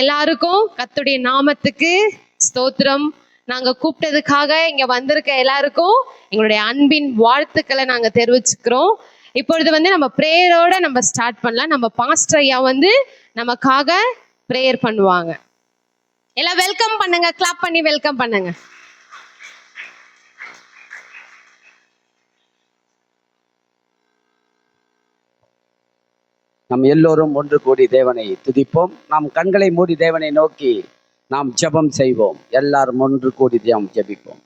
எல்லாருக்கும் கர்த்தருடைய நாமத்துக்கு ஸ்தோத்திரம். நாங்க கூப்பிட்டதுக்காக இங்க வந்திருக்க எல்லாருக்கும் எங்களுடைய அன்பின் வாழ்த்துக்களை நாங்க தெரிவிச்சுக்கிறோம். இப்பொழுது நம்ம பிரேயரோட நம்ம ஸ்டார்ட் பண்ணலாம். நம்ம பாஸ்டர் ஐயா நமக்காக பிரேயர் பண்ணுவாங்க. எல்லாம் வெல்கம் பண்ணுங்க, கிளாப் பண்ணி வெல்கம் பண்ணுங்க. நாம் எல்லோரும் ஒன்று கூடி தேவனை துதிப்போம். நாம் கண்களை மூடி தேவனை நோக்கி நாம் ஜெபம் செய்வோம். எல்லாரும் ஒன்று கூடி ஜெபிப்போம்.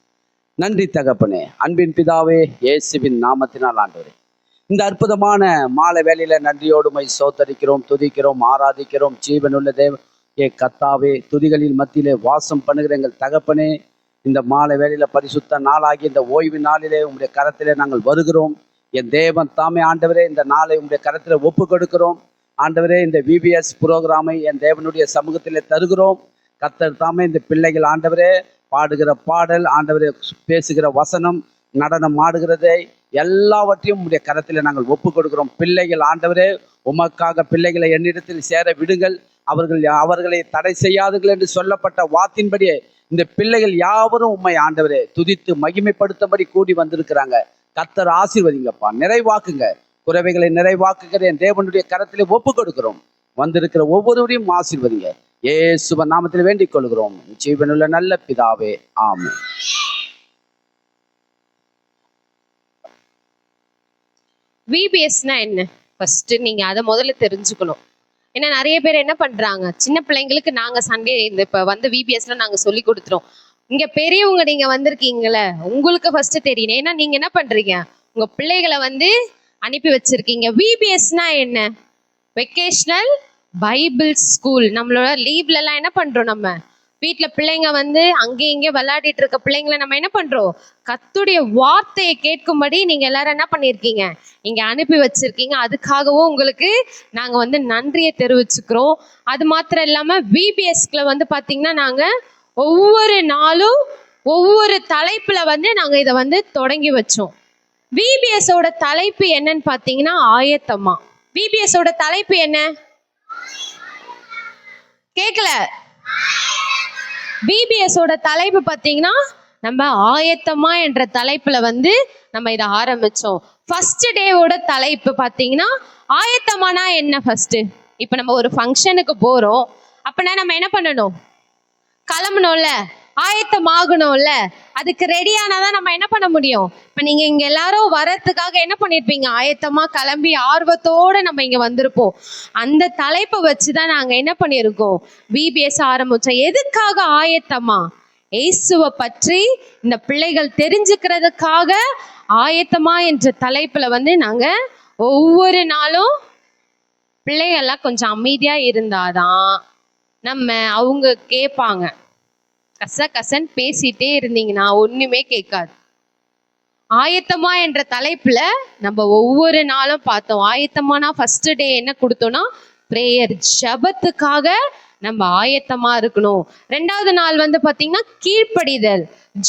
நன்றி தகப்பனே, அன்பின் பிதாவே, இயேசுவின் நாமத்தினால் ஆண்டவரே, இந்த அற்புதமான மாலை வேளையில நன்றியோடு உம்மை ஸ்தோத்தரிக்கிறோம், துதிக்கிறோம், ஆராதிக்கிறோம். ஜீவனுள்ள தேவ கர்த்தாவே, துதிகளில் மத்தியிலே வாசம் பண்ணுகிற எங்கள் தகப்பனே, இந்த மாலை வேளையில பரிசுத்த நாளாகி இந்த ஓய்வு நாளிலே உங்களுடைய கரத்திலே நாங்கள் வருகிறோம். என் தேவன் தாமே ஆண்டவரே, இந்த நாளை உங்களுடைய கரத்தில் ஒப்பு கொடுக்கிறோம். ஆண்டவரே, இந்த VBS புரோகிராமை என் தேவனுடைய சமூகத்திலே தருகிறோம். கர்த்தர் தாமே இந்த பிள்ளைகள் ஆண்டவரே பாடுகிற பாடல், ஆண்டவரே பேசுகிற வசனம், நடனம் ஆடுகிறதை எல்லாவற்றையும் உங்களுடைய கரத்தில் நாங்கள் ஒப்பு கொடுக்கிறோம். பிள்ளைகள் ஆண்டவரே, உமக்காக பிள்ளைகளை என்னிடத்தில் சேர விடுங்கள், அவர்களை தடை செய்யாதுங்கள் என்று சொல்லப்பட்ட வார்த்தையின்படியே இந்த பிள்ளைகள் யாவரும் உம்மை ஆண்டவரே துதித்து மகிமைப்படுத்தபடி கூடி வந்திருக்கிறாங்க. கர்த்தர் ஆசீர்வதிங்கப்பா, நிறைவாக்குங்க, குறைவைகளை நிறைவாக்குகிற என் தேவனுடைய கரத்திலே ஒப்பு கொடுக்கிறோம். வந்திருக்கிற ஒவ்வொருவரையும் ஆசீர்வதிங்க. இயேசுவின் நாமத்தில் வேண்டிக் கொள்கிறோம், ஜீவனுள்ள நல்ல பிதாவே, ஆமென். VBSனா என்ன? ஃபர்ஸ்ட் நீங்க அதை முதல்ல தெரிஞ்சுக்கணும். ஏன்னா நிறைய பேர் என்ன பண்றாங்க, சின்ன பிள்ளைங்களுக்கு நாங்க சண்டே இப்ப VBSல நாங்க சொல்லி கொடுத்துறோம். இங்க பெரியவங்க நீங்க வந்திருக்கீங்களே, உங்களுக்கு ஃபர்ஸ்ட் தெரியணும். ஏன்னா நீங்க என்ன பண்றீங்க, உங்க பிள்ளைகளை அனுப்பி வச்சிருக்கீங்க. VBSனா என்ன? Vocational Bible school. நம்மளோட லீவ்ல எல்லாம் என்ன பண்றோம், நம்ம வீட்டுல பிள்ளைங்க அங்கே இங்கே விளையாடிட்டு இருக்க பிள்ளைங்களை நம்ம என்ன பண்றோம், கர்த்தருடைய வார்த்தையை கேட்கும்படி நீங்க எல்லாரும் என்ன பண்ணிருக்கீங்க, இங்க அனுப்பி வச்சிருக்கீங்க. அதுக்காகவும் உங்களுக்கு நாங்க நன்றியை தெரிவிச்சுக்கிறோம். அது மாத்திரம் இல்லாம VBSக்குள்ள பாத்தீங்கன்னா நாங்க ஒவ்வொரு நாளும் ஒவ்வொரு தலைப்புல நாங்க இதை தொடங்கி வச்சோம். VBSோட தலைப்பு என்னன்னு பாத்தீங்கன்னா ஆயத்தமா. VBSோட தலைப்பு என்ன கேக்கல? VBSோட தலைப்பு பாத்தீங்கன்னா நம்ம ஆயத்தமா என்ற தலைப்புல நம்ம இதை ஆரம்பிச்சோம். ஃபர்ஸ்ட் டேவோட தலைப்பு பாத்தீங்கன்னா ஆயத்தமானா என்ன. ஃபர்ஸ்ட் இப்ப நம்ம ஒரு ஃபங்க்ஷனுக்கு போறோம் அப்படின்னா நம்ம என்ன பண்ணணும், கிளம்பணும்ல, ஆயத்தமாகணும்ல. அதுக்கு ரெடியானாதான் நம்ம என்ன பண்ண முடியும். இப்ப நீங்க இங்க எல்லாரும் வர்றதுக்காக என்ன பண்ணிருப்பீங்க, ஆயத்தமா கிளம்பி ஆர்வத்தோட நம்ம இங்க வந்திருப்போம். அந்த தலைப்பை வச்சுதான் நாங்க என்ன பண்ணிருக்கோம், VBS ஆரம்பிச்சோம். எதுக்காக ஆயத்தமா? இயேசுவை பற்றி இந்த பிள்ளைகள் தெரிஞ்சுக்கிறதுக்காக ஆயத்தமா என்ற தலைப்புல நாங்க ஒவ்வொரு நாளும் பிள்ளைகள்லாம் கொஞ்சம் அமைதியா இருந்தாதான் அவங்க கேட்பாங்க. கசன்னு பேசிட்டே இருந்தீங்கன்னா ஒண்ணுமே கேட்காது. ஆயத்தமா என்ற தலைப்புல நம்ம ஒவ்வொரு நாளும் பார்த்தோம். ஆயத்தமானா ஃபர்ஸ்ட் டே என்ன கொடுத்தோம்னா பிரேயர், ஜபத்துக்காக நம்ம ஆயத்தமா இருக்கணும். ரெண்டாவது நாள் பாத்தீங்கன்னா கீழ்ப்படிதல்.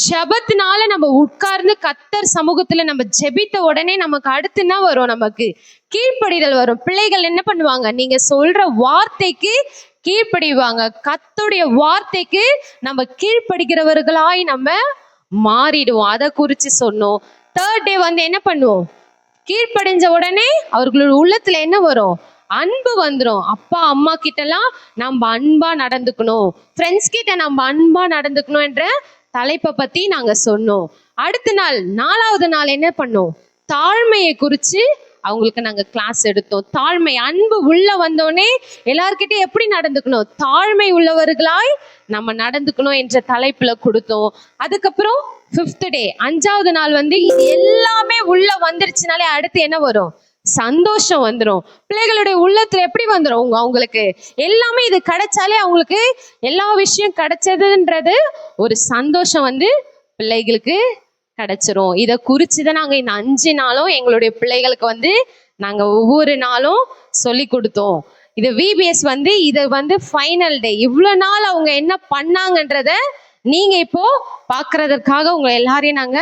ஜபத்தினால நம்ம உட்கார்ந்து கர்த்தர் சமூகத்துல நம்ம ஜெபித்த உடனே நமக்கு அடுத்து என்ன வரும், நமக்கு கீழ்ப்படிதல் வரும். பிள்ளைகள் என்ன பண்ணுவாங்க, நீங்க சொல்ற வார்த்தைக்கு கீழ்ப்படிவாங்க. கர்த்தருடைய வார்த்தைக்கு நம்ம கீழ்ப்படுகிறவர்களாய் நம்ம மாறிடுவோம். அதை குறிச்சு சொன்னோம். தேர்ட் டே என்ன பண்ணுவோம், கீழ்ப்படிஞ்ச உடனே அவர்களோட உள்ளத்துல என்ன வரும், அன்பு வந்துடும். அப்பா அம்மா கிட்டலாம் நம்ம அன்பா நடந்துக்கணும், ஃப்ரெண்ட்ஸ் கிட்ட நம்ம அன்பா நடந்துக்கணும் என்ற தலைப்பை பத்தி நாங்க சொன்னோம். அடுத்த நாள், நாலாவது நாள் என்ன பண்ணோம், தாழ்மையை குறிச்சு அவங்களுக்கு நாங்க கிளாஸ் எடுத்தோம். தாழ்மை, அன்பு உள்ள வந்தோடனே எல்லார்கிட்டையும் எப்படி நடந்துக்கணும், தாழ்மை உள்ளவர்களாய் நம்ம நடந்துக்கணும் என்ற தலைப்புல கொடுத்தோம். அதுக்கப்புறம் ஃபிஃப்த் டே, அஞ்சாவது நாள் இது எல்லாமே உள்ள வந்துருச்சுனாலே அடுத்து என்ன வரும், சந்தோஷம் வந்துடும். பிள்ளைகளுடைய உள்ளத்துல எப்படி வந்துடும், அவங்களுக்கு எல்லாமே இது கிடைச்சாலே அவங்களுக்கு எல்லா விஷயம் கிடைச்சதுன்றது ஒரு சந்தோஷம் பிள்ளைகளுக்கு கிடைச்சிரும். இதை குறிச்சுதான் நாங்க இந்த 5 நாளும் எங்களுடைய பிள்ளைகளுக்கு நாங்க ஒவ்வொரு நாளும் சொல்லி கொடுத்தோம். இது VBS இதை ஃபைனல் டே. இவ்வளவு நாள் அவங்க என்ன பண்ணாங்கன்றத நீங்க இப்போ பாக்குறதுக்காக உங்க எல்லாரையும் நாங்க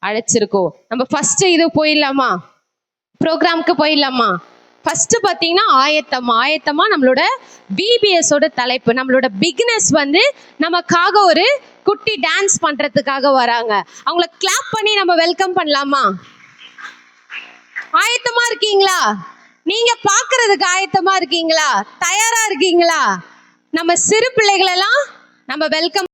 அழைச்சிருக்கோம். நம்ம ஃபர்ஸ்ட் இது போயிடலாமா, ப்ரோக்ராம்க்கு போயிடலாமா? ஃபர்ஸ்ட் பாத்தீங்கன்னா ஆயத்தமா நம்மளோட பிபிஎஸோட தலைப்பு. நம்மளோட பிகினஸ் வந்து நமக்காக ஒரு குட்டி டான்ஸ் பண்றதுக்காக வராங்க. அவங்கள கிளாப் பண்ணி நம்ம வெல்கம் பண்ணலாமா? ஆயத்தமா இருக்கீங்களா? நீங்க பாக்குறதுக்கு ஆயத்தமா இருக்கீங்களா? தயாரா இருக்கீங்களா? நம்ம சிறு பிள்ளைகள் எல்லாம் நம்ம வெல்கம்.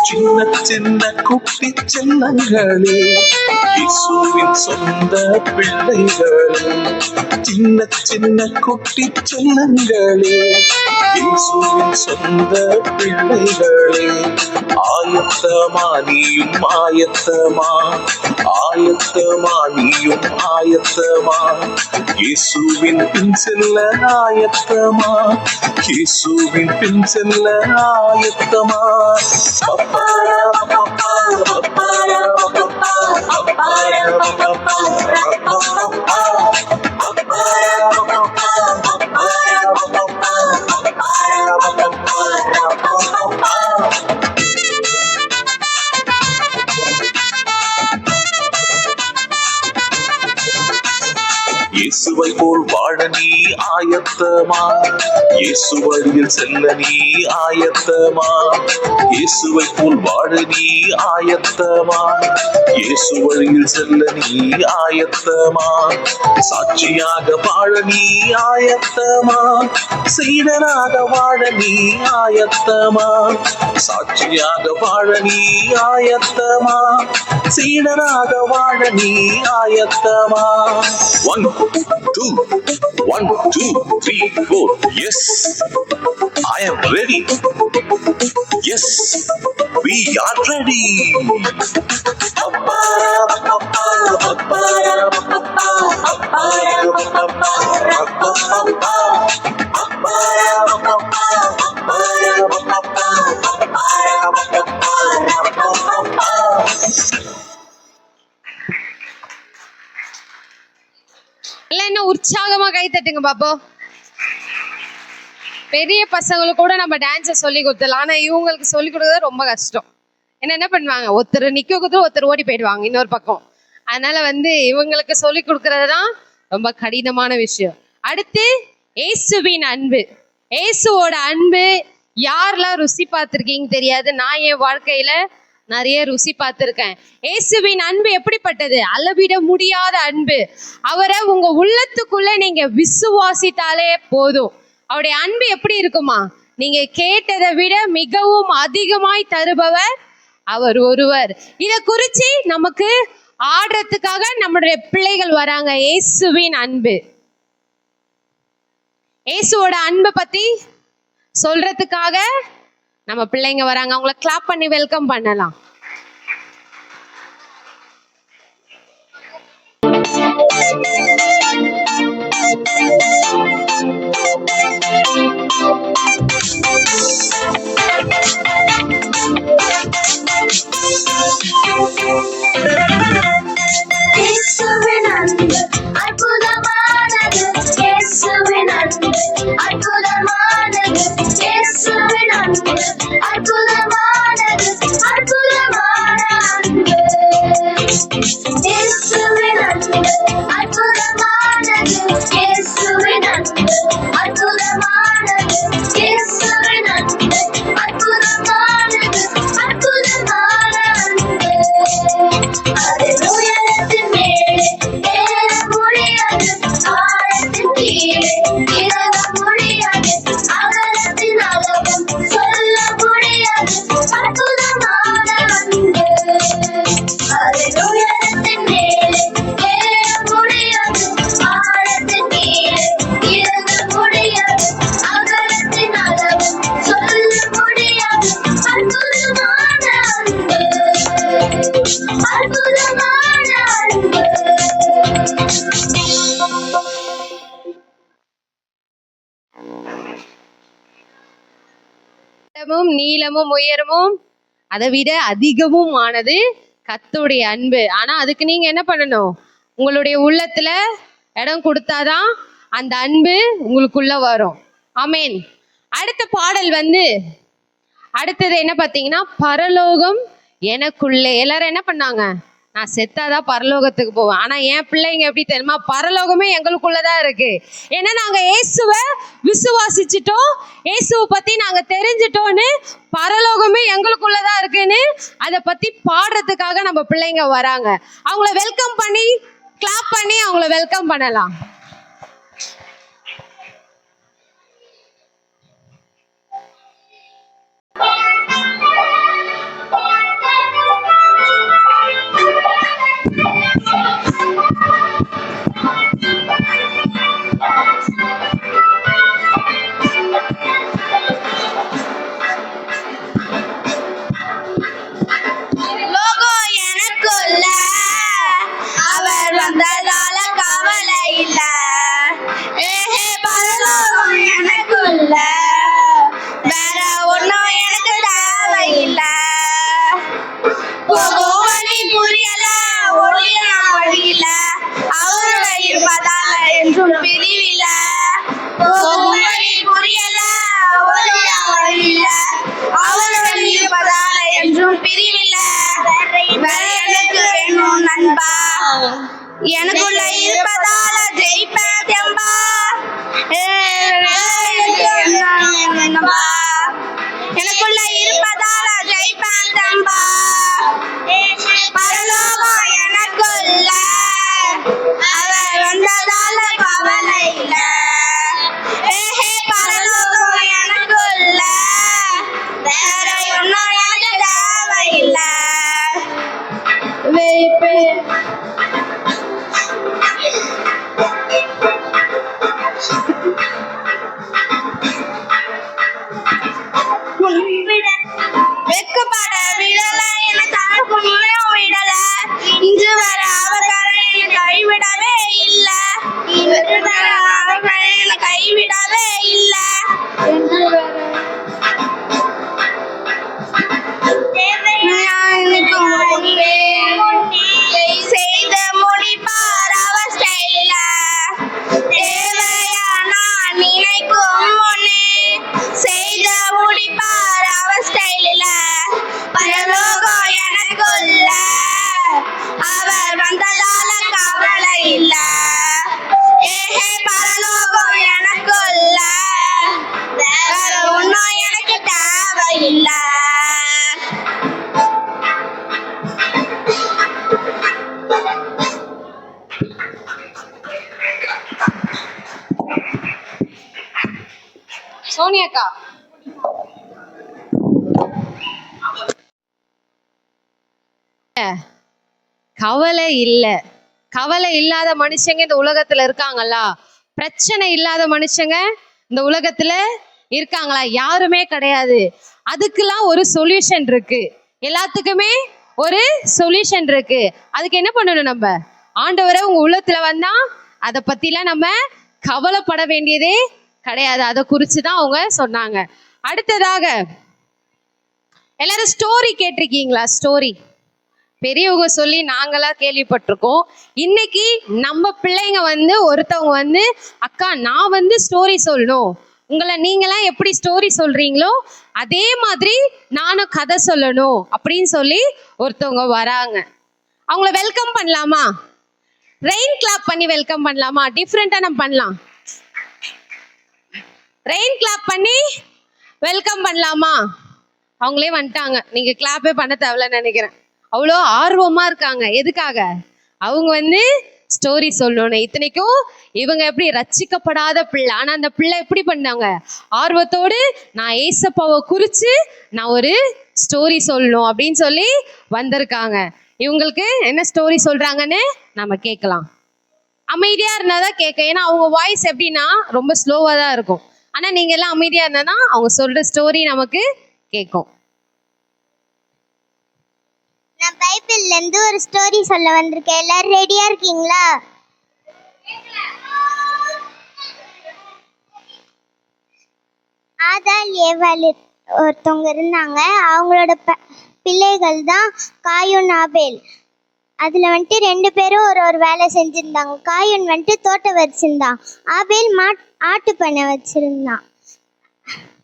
சின்ன சின்ன குட்டி செல்லங்களே, இயேசுவின் சொந்த பிள்ளைகளே. சின்ன சின்ன குட்டி செல்லங்களே, இயேசுவின் சொந்த பிள்ளைகளே. ஆயத்தமா நீயும் ஆயத்தமா, ஆயத்தமா நீயும் ஆயத்தமா, இயேசுவின் பின் செல்ல ஆயத்தமா, இயேசுவின் பின் செல்ல ஆயத்தமா. இயேசுவை போல் வாழ நீ ஆயத்தமா, இயேசு வழியில் செல்ல நீ ஆயத்தமா, இயேசுவை போல் வாழ நீ ஆயத்தமா, இயேசு வழியில் செல்ல நீ ஆயத்தமா, சாட்சியாக வாழ நீ ஆயத்தமா, சீடனாக வாழ நீ ஆயத்தமா, சாட்சியாக வாழ நீ ஆயத்தமா, சீடனாக வாழ நீ ஆயத்தமா. 1 2 1 2 3 4. Yes, I am ready. Yes, we are ready. எல்லாம் என்ன உற்சாகமா கை தட்டுங்க பாப்போம். பெரிய பசங்களுக்கு கூட நம்ம டான்ஸை சொல்லி கொடுத்துடலாம். ஆனா இவங்களுக்கு சொல்லி கொடுக்கறது ரொம்ப கஷ்டம். என்ன பண்ணுவாங்க, ஒருத்தர் நிக்க கொடுத்து ஒருத்தர் ஓடி போயிடுவாங்க இன்னொரு பக்கம். அதனால வந்து இவங்களுக்கு சொல்லி கொடுக்கறது தான் ரொம்ப கடினமான விஷயம். அடுத்து இயேசுவின் அன்பு. இயேசுவோட அன்பு யாரெல்லாம் ருசி பார்த்திருக்கீங்க தெரியாது. நான் என் வாழ்க்கையில நிறைய ருசி பார்த்திருக்கேன். இயேசுவின் அன்பு எப்படிப்பட்டது? அளவிட முடியாத அன்பு. அவரை உங்க உள்ளத்துக்குள்ள நீங்க விசுவாசித்தாலே போதும். அவருடைய அன்பு எப்படி இருக்குமா? நீங்க கேட்டதை விட மிகவும் அதிகமாய் தருபவர் அவர் ஒருவர். இத குறிச்சு நமக்கு ஆடுறதுக்காக நம்முடைய பிள்ளைகள் வராங்க. இயேசுவின் அன்பு, இயேசுவோட அன்பை பத்தி சொல்றதுக்காக நம்ம பிள்ளைங்க வராங்க. அவங்கள கிளாப் பண்ணி வெல்கம் பண்ணலாம். இயேசுவின் அன்பு அற்புதமானது, இயேசுவின் அன்பு அற்புதமானது, இயேசுவின் அன்பு அற்புதமானது, அற்புதமான அன்பு. இயேசுவின் அன்பு அற்புதமானது, இயேசுவின் அன்பு அற்புதமானது, இயேசுவின் அன்பு அற்புதமானது, அற்புதமான அன்பு. அது உயரத்தின் மேலே ஏற முடியாது, ஆழத்தின் கீழே இறங்க முடியாது, அகலத்தின் அளவும் சொல்ல முடியாது, அற்புதமான அன்பு. அது உயரத்தின் மேலே ஏற முடியாது, ஆழத்தின் கீழே இறங்க முடியாது, அகலத்தின் அளவும் சொல்ல முடியாது, அற்புதமான அன்பு, அற்புதமான அன்பு. நீளமும் உயரமும் அதை விட அதிகமும் ஆனது கர்த்தருடைய அன்பு. ஆனா அதுக்கு நீங்க என்ன பண்ணணும்? உங்களுடைய உள்ளத்துல இடம் கொடுத்தாதான் அந்த அன்பு உங்களுக்குள்ள வரும். ஆமென். அடுத்த பாடல் வந்து அடுத்தது என்ன பார்த்தீங்கன்னா, பரலோகம் எனக்குள்ளே. எல்லாரும் என்ன பண்ணாங்க? நான் செத்தாதான் பரலோகத்துக்கு போவேன். ஆனா என் பிள்ளைங்க எப்படி தெரியுமா? பரலோகமே எங்களுக்குள்ளதான் இருக்கு. ஏன்னா நாங்க இயேசுவை விசுவாசிச்சுட்டோம், இயேசுவை பத்தி நாங்க தெரிஞ்சிட்டோன்னு பரலோகமே எங்களுக்குள்ளதான் இருக்குன்னு அதை பத்தி பாடுறதுக்காக நம்ம பிள்ளைங்க வராங்க. அவங்கள வெல்கம் பண்ணி கிளாப் பண்ணி அவங்கள வெல்கம் பண்ணலாம். லோகம் எனக்குள்ள அவர் வந்ததால கவலை இல்ல. ஏஹே பரலோகம் எனக்குள்ள வேற ஒண்ணும் எனக்கு தேவையில்ல. போகும் வழி புரியல, ஒளிய வழியில அவரோட இருப்பதால என்றும் பிரிவில. போகும் வழி புரியல, ஒளிய வழியில அவரோட இருப்பதால என்றும் பிரிவில. வேற எனக்கு வேணும் நண்பா, எனக்குள்ள இருப்பதால ஜெயிப்பேன் தெம்பா. எனக்குள்ள இருப்பதால ஜெயிப்பேன் தெம்பா. பரலோகம் எனக்குள்ள அவர் வந்ததால கவலை இல்ல. ஏஹே பரலோகம் எனக்குள்ள வேற ஒன்னும் எனக்கு தேவையில்ல. வெக்கப்பட விடல, என தாழ்மையும் விடல. இன்று வர அவர்கள் என்னை கைவிடவே இல்ல. அவர்கள் என்னை கைவிடவே இல்ல. செய்த முடிப்பார் அவர் ஸ்டைல. தேவையா நான் நினைக்கும் முன்னே செய்த முடிப்பார் அவர் ஸ்டைல. பரலோகம் எனக்குள்ள அவர் வந்ததால கவலை இல்ல. ஏஹே பரலோகம் எனக்குள்ள வேற ஒன்னும் எனக்கு தேவையில்ல. சோனியாக்கா, கவலை இல்ல. கவலை இல்லாத மனுஷங்க இந்த உலகத்துல இருக்காங்களா? பிரச்சனை இல்லாத மனுஷங்க இந்த உலகத்துல இருக்காங்களா? யாருமே கிடையாது. அதுக்கெல்லாம் ஒரு சொல்யூஷன் இருக்கு. எல்லாத்துக்குமே ஒரு சொல்யூஷன் இருக்கு. அதுக்கு என்ன பண்ணணும்? நம்ம ஆண்டவரை உங்க உள்ளத்துல வந்தா அதை பத்திலாம் நம்ம கவலைப்பட வேண்டியதே கிடையாது. அதை குறிச்சுதான் அவங்க சொன்னாங்க. அடுத்ததாக எல்லாரும் ஸ்டோரி கேட்டிருக்கீங்களா? ஸ்டோரி பெரியவங்க சொல்லி நாங்களா கேள்விப்பட்டிருக்கோம். இன்னைக்கு நம்ம பிள்ளைங்க வந்து ஒருத்தவங்க வந்து, அக்கா நான் வந்து ஸ்டோரி சொல்லணும், உங்களை நீங்களாம் எப்படி ஸ்டோரி சொல்றீங்களோ அதே மாதிரி நானும் கதை சொல்லணும் அப்படின்னு சொல்லி ஒருத்தவங்க வராங்க. அவங்கள வெல்கம் பண்ணலாமா? ரெயின் கிளாப் பண்ணி வெல்கம் பண்ணலாமா? டிஃப்ரெண்டா நம்ம பண்ணலாம். ரெயின் கிளாப் பண்ணி வெல்கம் பண்ணலாமா? அவங்களே வந்துட்டாங்க. நீங்க கிளாப்பே பண்ண தேவையில்லன்னு நினைக்கிறேன். அவ்வளோ ஆர்வமா இருக்காங்க. எதுக்காக? அவங்க வந்து ஸ்டோரி சொல்லணும். இத்தனைக்கும் இவங்க எப்படி ரட்சிக்கப்படாத பிள்ளை, ஆனா அந்த பிள்ளை எப்படி பண்ணாங்க? ஆர்வத்தோடு நான் ஏசப்பாவை குறிச்சு நான் ஒரு ஸ்டோரி சொல்லணும் அப்படின்னு சொல்லி வந்திருக்காங்க. இவங்களுக்கு என்ன ஸ்டோரி சொல்றாங்கன்னு நம்ம கேட்கலாம். அமைதியா இருந்தாதான் கேட்க. ஏன்னா அவங்க வாய்ஸ் எப்படின்னா ரொம்ப ஸ்லோவா தான் இருக்கும். ஆனா நீங்க எல்லாம் அமைதியா இருந்தா அவங்க சொல்ற ஸ்டோரி நமக்கு கேட்கும். நான் பைபிள்ல இருந்து ஒரு ஸ்டோரி சொல்ல வந்திருக்கேன். எல்லாரும் ரெடியா இருக்கீங்களா? ஆதாள் ஏவாள் ஒருத்தவங்க இருந்தாங்க. அவங்களோட பிள்ளைகள் தான் காயுன் ஆபேல். அதில் வந்துட்டு 2 பேரும் ஒரு வேலை செஞ்சுருந்தாங்க. காயுன் வந்துட்டு தோட்டம் வச்சுருந்தான், ஆபேல் ஆட்டு பண்ணை வச்சுருந்தான்.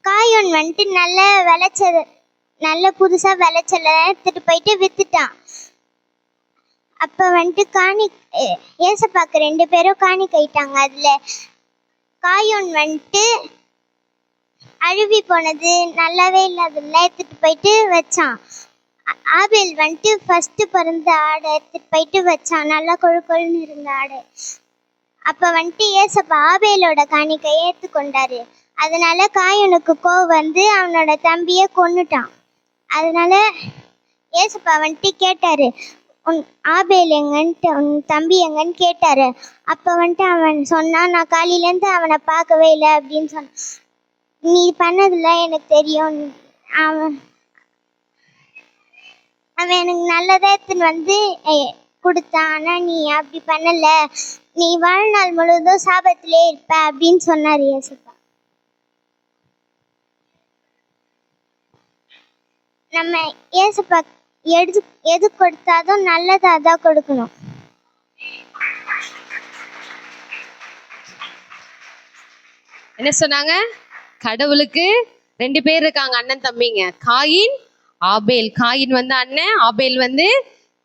காயுன் வந்துட்டு நல்ல புதுசாக விளைச்சலை எடுத்துகிட்டு போயிட்டு விற்றுட்டான். அப்போ வந்துட்டு ஏசப்பாக்கு 2 பேரும் காணிக்கையிட்டாங்க. அதில் காயுன் வந்துட்டு அழுவி போனது நல்லாவே இல்லாதெல்லாம் எடுத்துகிட்டு போயிட்டு வச்சான். ஆபேல் வந்துட்டு ஃபர்ஸ்ட் பிறந்த ஆடை எடுத்துட்டு போயிட்டு வச்சான், நல்லா கொழுன்னு இருந்த ஆடை. அப்போ வந்துட்டு ஏசப்பா ஆபேலோட காணிக்கையை ஏற்றுக்கொண்டாரு. அதனால காயுனுக்கு கோவம் வந்து அவனோட தம்பியை கொன்னுட்டான். அதனால ஏசப்பா வந்துட்டு கேட்டாரு, உன் ஆபேல் எங்கன்ட்டு, உன் தம்பி எங்கன்னு கேட்டாரு. அப்போ வந்துட்டு அவன் சொன்னான், நான் காலையிலேருந்து அவனை பார்க்கவே இல்லை அப்படின்னு சொன்னான். நீ பண்ணதில்ல எனக்கு தெரியும், அவன் எனக்கு நல்லதா எடுத்துன்னு வந்து கொடுத்தான், ஆனால் நீ அப்படி பண்ணல, நீ வாழ்நாள் முழுவதும் சாபத்திலே இருப்ப அப்படின்னு சொன்னார் ஏசப்பா. நம்ம ஏசப்பா எது கொடுத்தாலும் நல்லதாக தான் கொடுக்கணும். என்ன சொன்னாங்க? கடவுளுக்கு 2 பேர் இருக்காங்க, அண்ணன் தம்பிங்க. காயின், ஆபேல். காயின் வந்து அண்ணன், ஆபேல் வந்து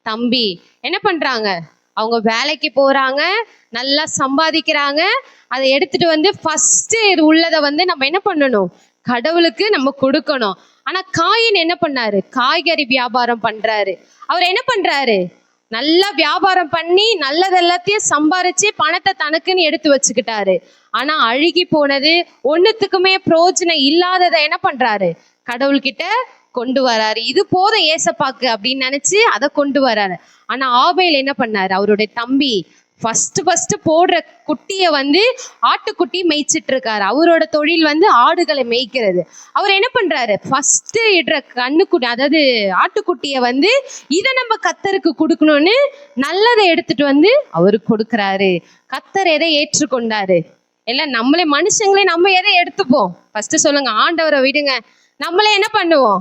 தம்பி. என்ன பண்றாங்க? அவங்க வேலைக்கு போறாங்க, நல்லா சம்பாதிக்கிறாங்க. அதை எடுத்துட்டு வந்து ஃபர்ஸ்ட் உள்ளதை வந்து நம்ம என்ன பண்ணணும்? கடவுளுக்கு நம்ம கொடுக்கணும். ஆனா காயின் என்ன பண்ணாரு? காய்கறி வியாபாரம் பண்றாரு. அவர் என்ன பண்றாரு? நல்லா வியாபாரம் பண்ணி நல்லது எல்லாத்தையும் சம்பாரிச்சு பணத்தை தனக்குன்னு எடுத்து வச்சுக்கிட்டாரு. ஆனா அழுகி போனது, ஒண்ணுத்துக்குமே பிரயோஜனம் இல்லாததை என்ன பண்றாரு? கடவுள்கிட்ட கொண்டு வராரு. இது போதும் ஏசப்பாக்கு அப்படின்னு நினைச்சு அதை கொண்டு வராரு. ஆனா ஆபேல் என்ன பண்ணாரு? அவருடைய தம்பி ஃபர்ஸ்ட் போடுற குட்டியை வந்து ஆட்டுக்குட்டி மேய்ச்சிட்டு இருக்காரு. அவரோட தொழில் வந்து ஆடுகளை மேய்க்கிறது. அவர் என்ன பண்றாரு? ஃபர்ஸ்ட் இடுற கண்ணுக்குட்டி, அதாவது ஆட்டுக்குட்டியை வந்து இதை நம்ம கர்த்தருக்கு கொடுக்கணும்னு நல்லதை எடுத்துட்டு வந்து அவருக்கு கொடுக்குறாரு. கர்த்தர் எதை ஏற்றுக்கொண்டாரு? எல்லாம் நம்மளே மனுஷங்களே நம்ம எதை எடுத்துப்போம்? ஃபர்ஸ்ட் சொல்லுங்க, ஆண்டவரை விடுங்க. நம்மளே என்ன பண்ணுவோம்?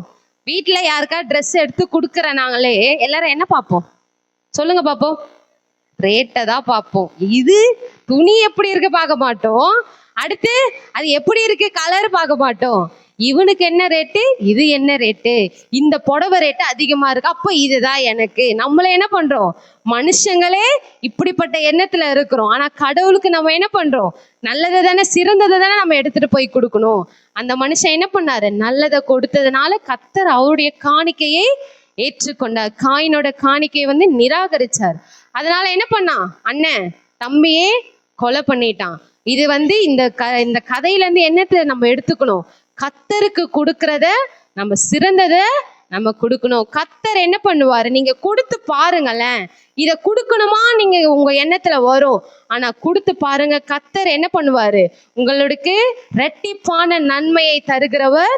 வீட்டில் யாருக்கா ட்ரெஸ் எடுத்து கொடுக்குற நாங்களே எல்லாரும் என்ன பார்ப்போம்? சொல்லுங்க பார்ப்போம். ரேட்டை தான் பார்ப்போம். இது துணி எப்படி இருக்கு பார்க்க மாட்டோம். அடுத்து அது எப்படி இருக்கு கலர் பார்க்க மாட்டோம். இவனுக்கு என்ன ரேட்டு, இது என்ன ரேட்டு, இந்த புடவை ரேட்டு அதிகமா இருக்கு, அப்போ இதுதான் எனக்கு. நம்மள என்ன பண்றோம்? மனுஷங்களே இப்படிப்பட்ட எண்ணத்துல இருக்கிறோம். ஆனா கடவுளுக்கு நம்ம என்ன பண்றோம்? நல்லதை தானே, சிறந்ததை தானே நம்ம எடுத்துட்டு போய் கொடுக்கணும். அந்த மனுஷன் என்ன பண்ணாரு? நல்லதை கொடுத்ததுனால கர்த்தர் அவருடைய காணிக்கையை ஏற்றுக்கொண்டார். காயினோட காணிக்கையை வந்து நிராகரிச்சார். அதனால என்ன பண்ணான்? அண்ணன் தம்பியே கொலை பண்ணிட்டான். இது வந்து இந்த கதையில இருந்து என்னத்தை நம்ம எடுத்துக்கணும்? கர்த்தருக்கு கொடுக்கறத நம்ம சிறந்ததை நம்ம கொடுக்கணும். கர்த்தர் என்ன பண்ணுவாரு? நீங்க கொடுத்து பாருங்களேன். இதை கொடுக்கணுமா நீங்க உங்க எண்ணத்துல வரும். ஆனா கொடுத்து பாருங்க, கர்த்தர் என்ன பண்ணுவாரு? உங்களுக்கு இரட்டிப்பான நன்மையை தருகிறவர்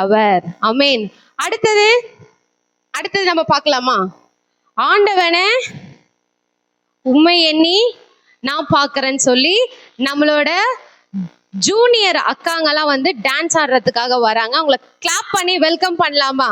அவர். ஆமென். அடுத்தது நம்ம பார்க்கலாமா? ஆண்டவனை உண்மை எண்ணி நான் பார்க்கறேன்னு சொல்லி நம்மளோட ஜூனியர் அக்காங்கெல்லாம் வந்து டான்ஸ் ஆடுறதுக்காக வராங்க. அவங்கள கிளாப் பண்ணி வெல்கம் பண்ணலாமா?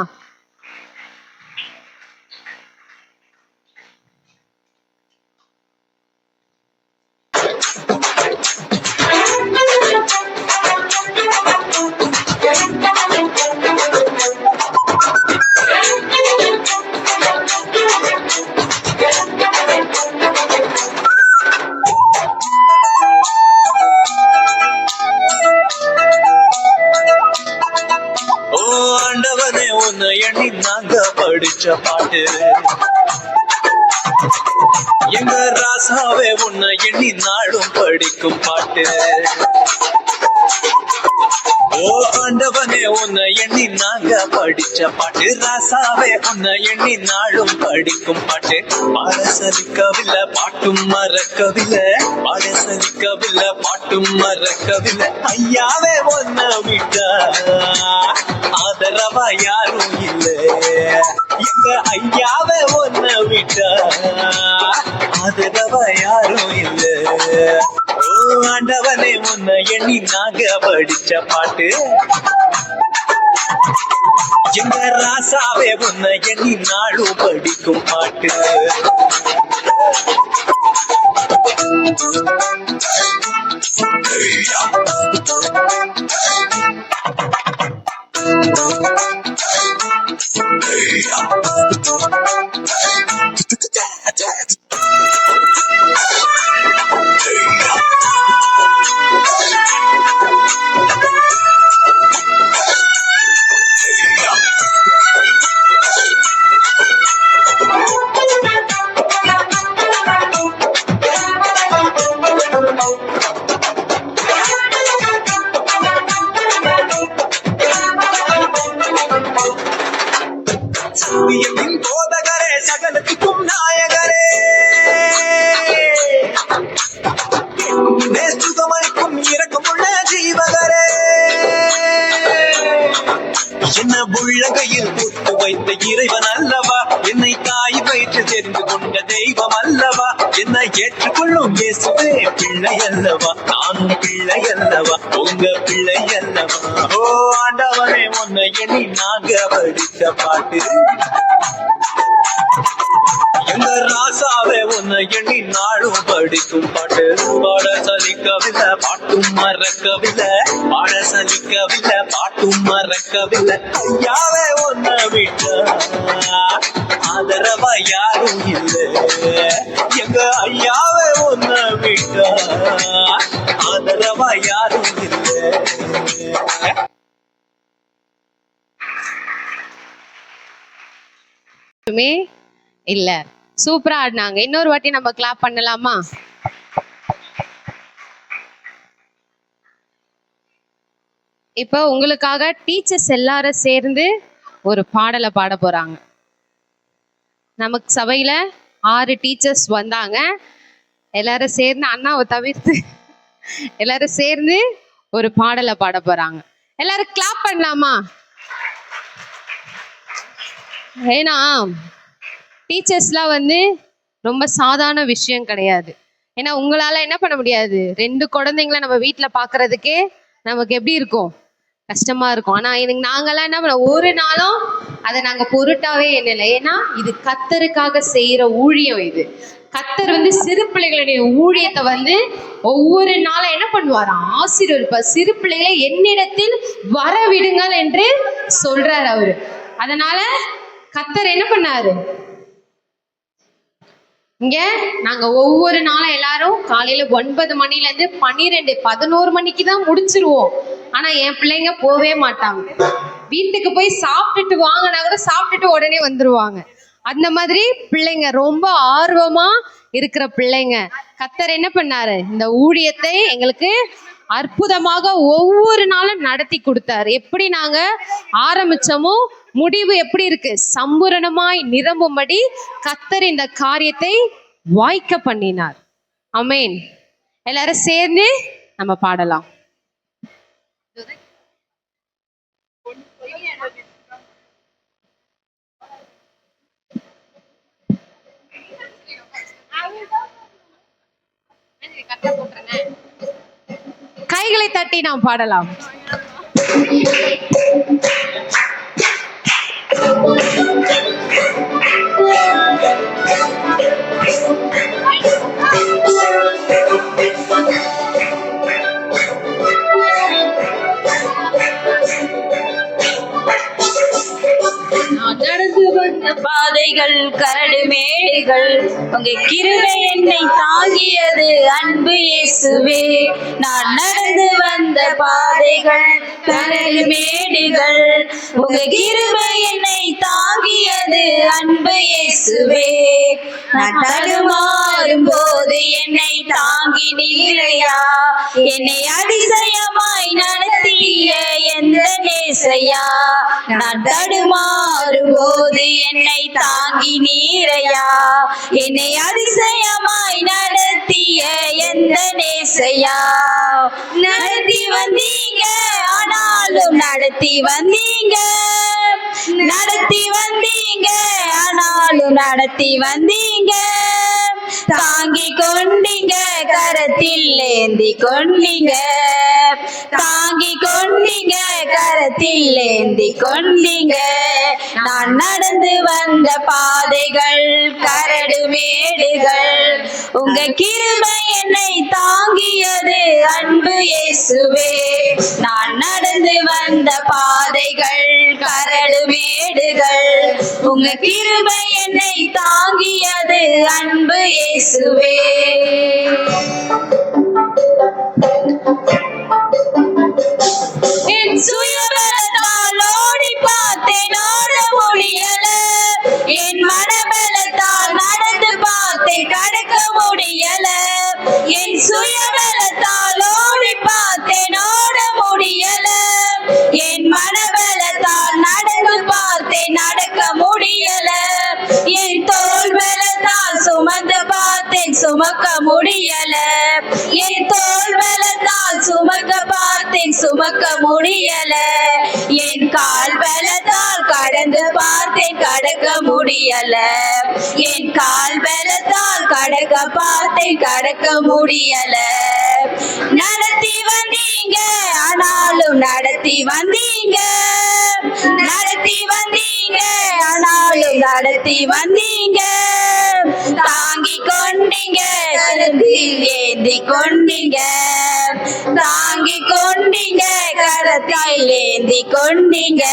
எண்ணி நாங்க படிச்ச பாட்டு, எங்க ராசாவே உன்னை எண்ணி நாடும் படிக்கும் பாட்டு. ஓ ஆண்டவனே உன்னை எண்ணி நாங்க படிச்ச பாட்டு, ராசாவே உன்னை எண்ணி நாடும் படிக்கும் பாட்டு. பாட சலிக்கவில்லை பாட்டும் மறக்கவில்லை, பாட சலிக்கவில்லை பாட்டும் மறக்கவில்லை. ஐயாவே ஒன்ன விட்டா ஆதரவா யாரும் இல்லை, எங்க ஐயாவே ஒன்ன விட்டா ஆதரவா யாரும் இல்லை. ஓ ஆண்டவனே உன்னை எண்ணி நாங்க படிச்ச பாட்டு. எங்க ராசாவே உன்னை எண்ணி நாளும் படிக்கும் பாட்டு. சூரியனின் போதகரே, சகலத்துக்கும் நாயகரே, சுகமளிக்கும் இரக்கமுள்ள ஜீவகரே, என்ன உள்ளங்கையில் புத்து வைத்த இறைவன் அல்லவா, என்னை தாய் வைத்து தெரிந்து கொண்ட தெய்வம் அல்லவா, என்னை ஏற்றுக்கொள்ளும் இயேசுவே பிள்ளை அல்லவா, நானும் பிள்ளை அல்லவா, உங்க பிள்ளை அல்லவா. ஓ ஆண்டவனே, உன்னை எண்ணி நாங்க படித்த பாட்டு. எங்க ராசாவே உன்னை எண்ணி நாளும் படிக்கும் பாட்டு. பாட சலிக்கவில்லை, பாட்டும் மறக்கவில்லை, பாட சலிக்கவில்லை, பாட்டும் மறக்கவில்லை. ஐயாவே உன்னை விட்டா ஆதரவா யாரும் இல்லை. எங்க ஐயாவே உன்னை விட்டா ஆதரவா யாரும் இல்லை. இல்ல, சூப்பரா ஆடினாங்க. இன்னொரு வாட்டி நம்ம கிளாப் பண்ணலாமா? இப்ப உங்களுக்காக டீச்சர்ஸ் எல்லாரும் சேர்ந்து ஒரு பாடலை பாட போறாங்க. நமக்கு சபையில 6 டீச்சர்ஸ் வந்தாங்க. எல்லாரும் சேர்ந்து, அண்ணாவை தவிர்த்து எல்லாரும் சேர்ந்து ஒரு பாடலை பாட போறாங்க. எல்லாரும் கிளாப் பண்ணலாமா? ஏன்னா டீச்சர்ஸ்லாம் ரொம்ப சாதாரண விஷயம் கிடையாது. ஏன்னா உங்களால என்ன பண்ண முடியாது, 2 குழந்தைங்களை நம்ம வீட்டில் பார்க்கறதுக்கே நமக்கு எப்படி இருக்கும், கஷ்டமா இருக்கும். ஆனா எனக்கு நாங்கெல்லாம் என்ன பண்ண, ஒரு நாளும் அதை நாங்க பொருட்டாவே என்னல. ஏன்னா இது கர்த்தருக்காக செய்யற ஊழியம். இது கர்த்தர் சிறு பிள்ளைகளுடைய ஊழியத்தை ஒவ்வொரு நாளும் என்ன பண்ணுவாராம், ஆசீர்வதிப்பார். சிறு பிள்ளைகளை என்னிடத்தில் வர விடுங்கள் என்று சொல்றாரு அவரு. அதனால கர்த்தர் என்ன பண்ணாரு, இங்க நாங்க ஒவ்வொரு நாளும் எல்லாரும் காலையில 9 மணில இருந்து 12, 11 மணிக்கு தான் முடிச்சிருவோம். ஆனா என் பிள்ளைங்க போவே மாட்டாங்க. வீட்டுக்கு போய் சாப்பிட்டுட்டு வாங்கினா கூட சாப்பிட்டுட்டு உடனே வந்துருவாங்க. அந்த மாதிரி பிள்ளைங்க ரொம்ப ஆர்வமா இருக்கிற பிள்ளைங்க. கர்த்தர் என்ன பண்ணாரு, இந்த ஊழியத்தை எங்களுக்கு அற்புதமாக ஒவ்வொரு நாளும் நடத்தி கொடுத்தாரு. எப்படி நாங்க ஆரம்பிச்சோமோ முடிவு எப்படி இருக்கு, சம்பூரணமாய் நிரம்பும்படி கர்த்தர் இந்த காரியத்தை வாய்க்க பண்ணினார். ஆமென். எல்லாரும் சேர்ந்து நம்ம பாடலாம். கைகளை தட்டி நாம் பாடலாம். நடந்து வந்த பாதைகள் கரடு மேடுகள், உங்க கிருபை என்னை தாங்கியது அன்பு இயேசுவே. நான் நடந்து வந்த பாதைகள் கரடு மேடுகள், உங்க கிருபை என்னை தாங்கியது அன்பு இயேசுவே. நான் தடுமாறும் போது என்னை தாங்கி நீரையா, என்னை அதிசயமாய் நடத்திய எந்த நேசையா. நான் தடுமாறும் போது என்னை தாங்கி நீரையா, என்னை அதிசயமாய் நடத்திய எந்த நேசையா. நடத்தி வந்தீங்க, ஆனாலும் நடத்தி வந்தீங்க, நடத்தி வந்தீங்க, ஆனாலும் நடத்தி வந்தீங்க. தாங்கி கொண்டீங்க, கரத்தில் ஏந்தி கொண்டீங்க, தாங்கி கொண்டீங்க, கரத்தில் ஏந்தி கொண்டீங்க. நான் நடந்து வந்த பாதைகள் கரடு மேடுகள், உங்க கிருபை என்னை தாங்கியது அன்பு இயேசுவே. நான் நடந்து வந்த பாதைகள் கரடு மேடுகள், உங்க கிருபை என்னை தாங்கியது அன்பு இயேசுவே. என் சுயபலத்தால் ஓடி பார்த்தேன், ஓட முடியல. என் மனபலத்தால் நடந்து பார்த்தேன், கடக்க முடியல. என் சுயபலத்தால் ஓடி பார்த்தேன், ஓட முடியல. என் மனபலத்தால் நடந்து பார்த்தேன், நடக்க முடியல. என் தோள் பலத்தால் சுமந்து பார்த்தேன், சுமக்க முடியல. என் தோள் பலத்தால் சுமக்க பார்த்தேன், சுமக்க முடியல. என் கால் பலத்தால் கடந்து பார்த்தேன், கடக்க முடியல. என் கால் பலத்தால் கடக்க பார்த்தேன், கடக்க முடியல. நடத்தி வந்தீங்க, ஆனாலும் நடத்தி வந்தீங்க. நடத்தி வந்தீங்க, ஆனாலும் நடத்தி வந்தீங்க. தாங்கி கொண்டீங்க, கரத்தில் ஏந்தி கொண்டீங்க. தாங்கி கொண்டீங்க, கரத்தில் ஏந்தி கொண்டீங்க.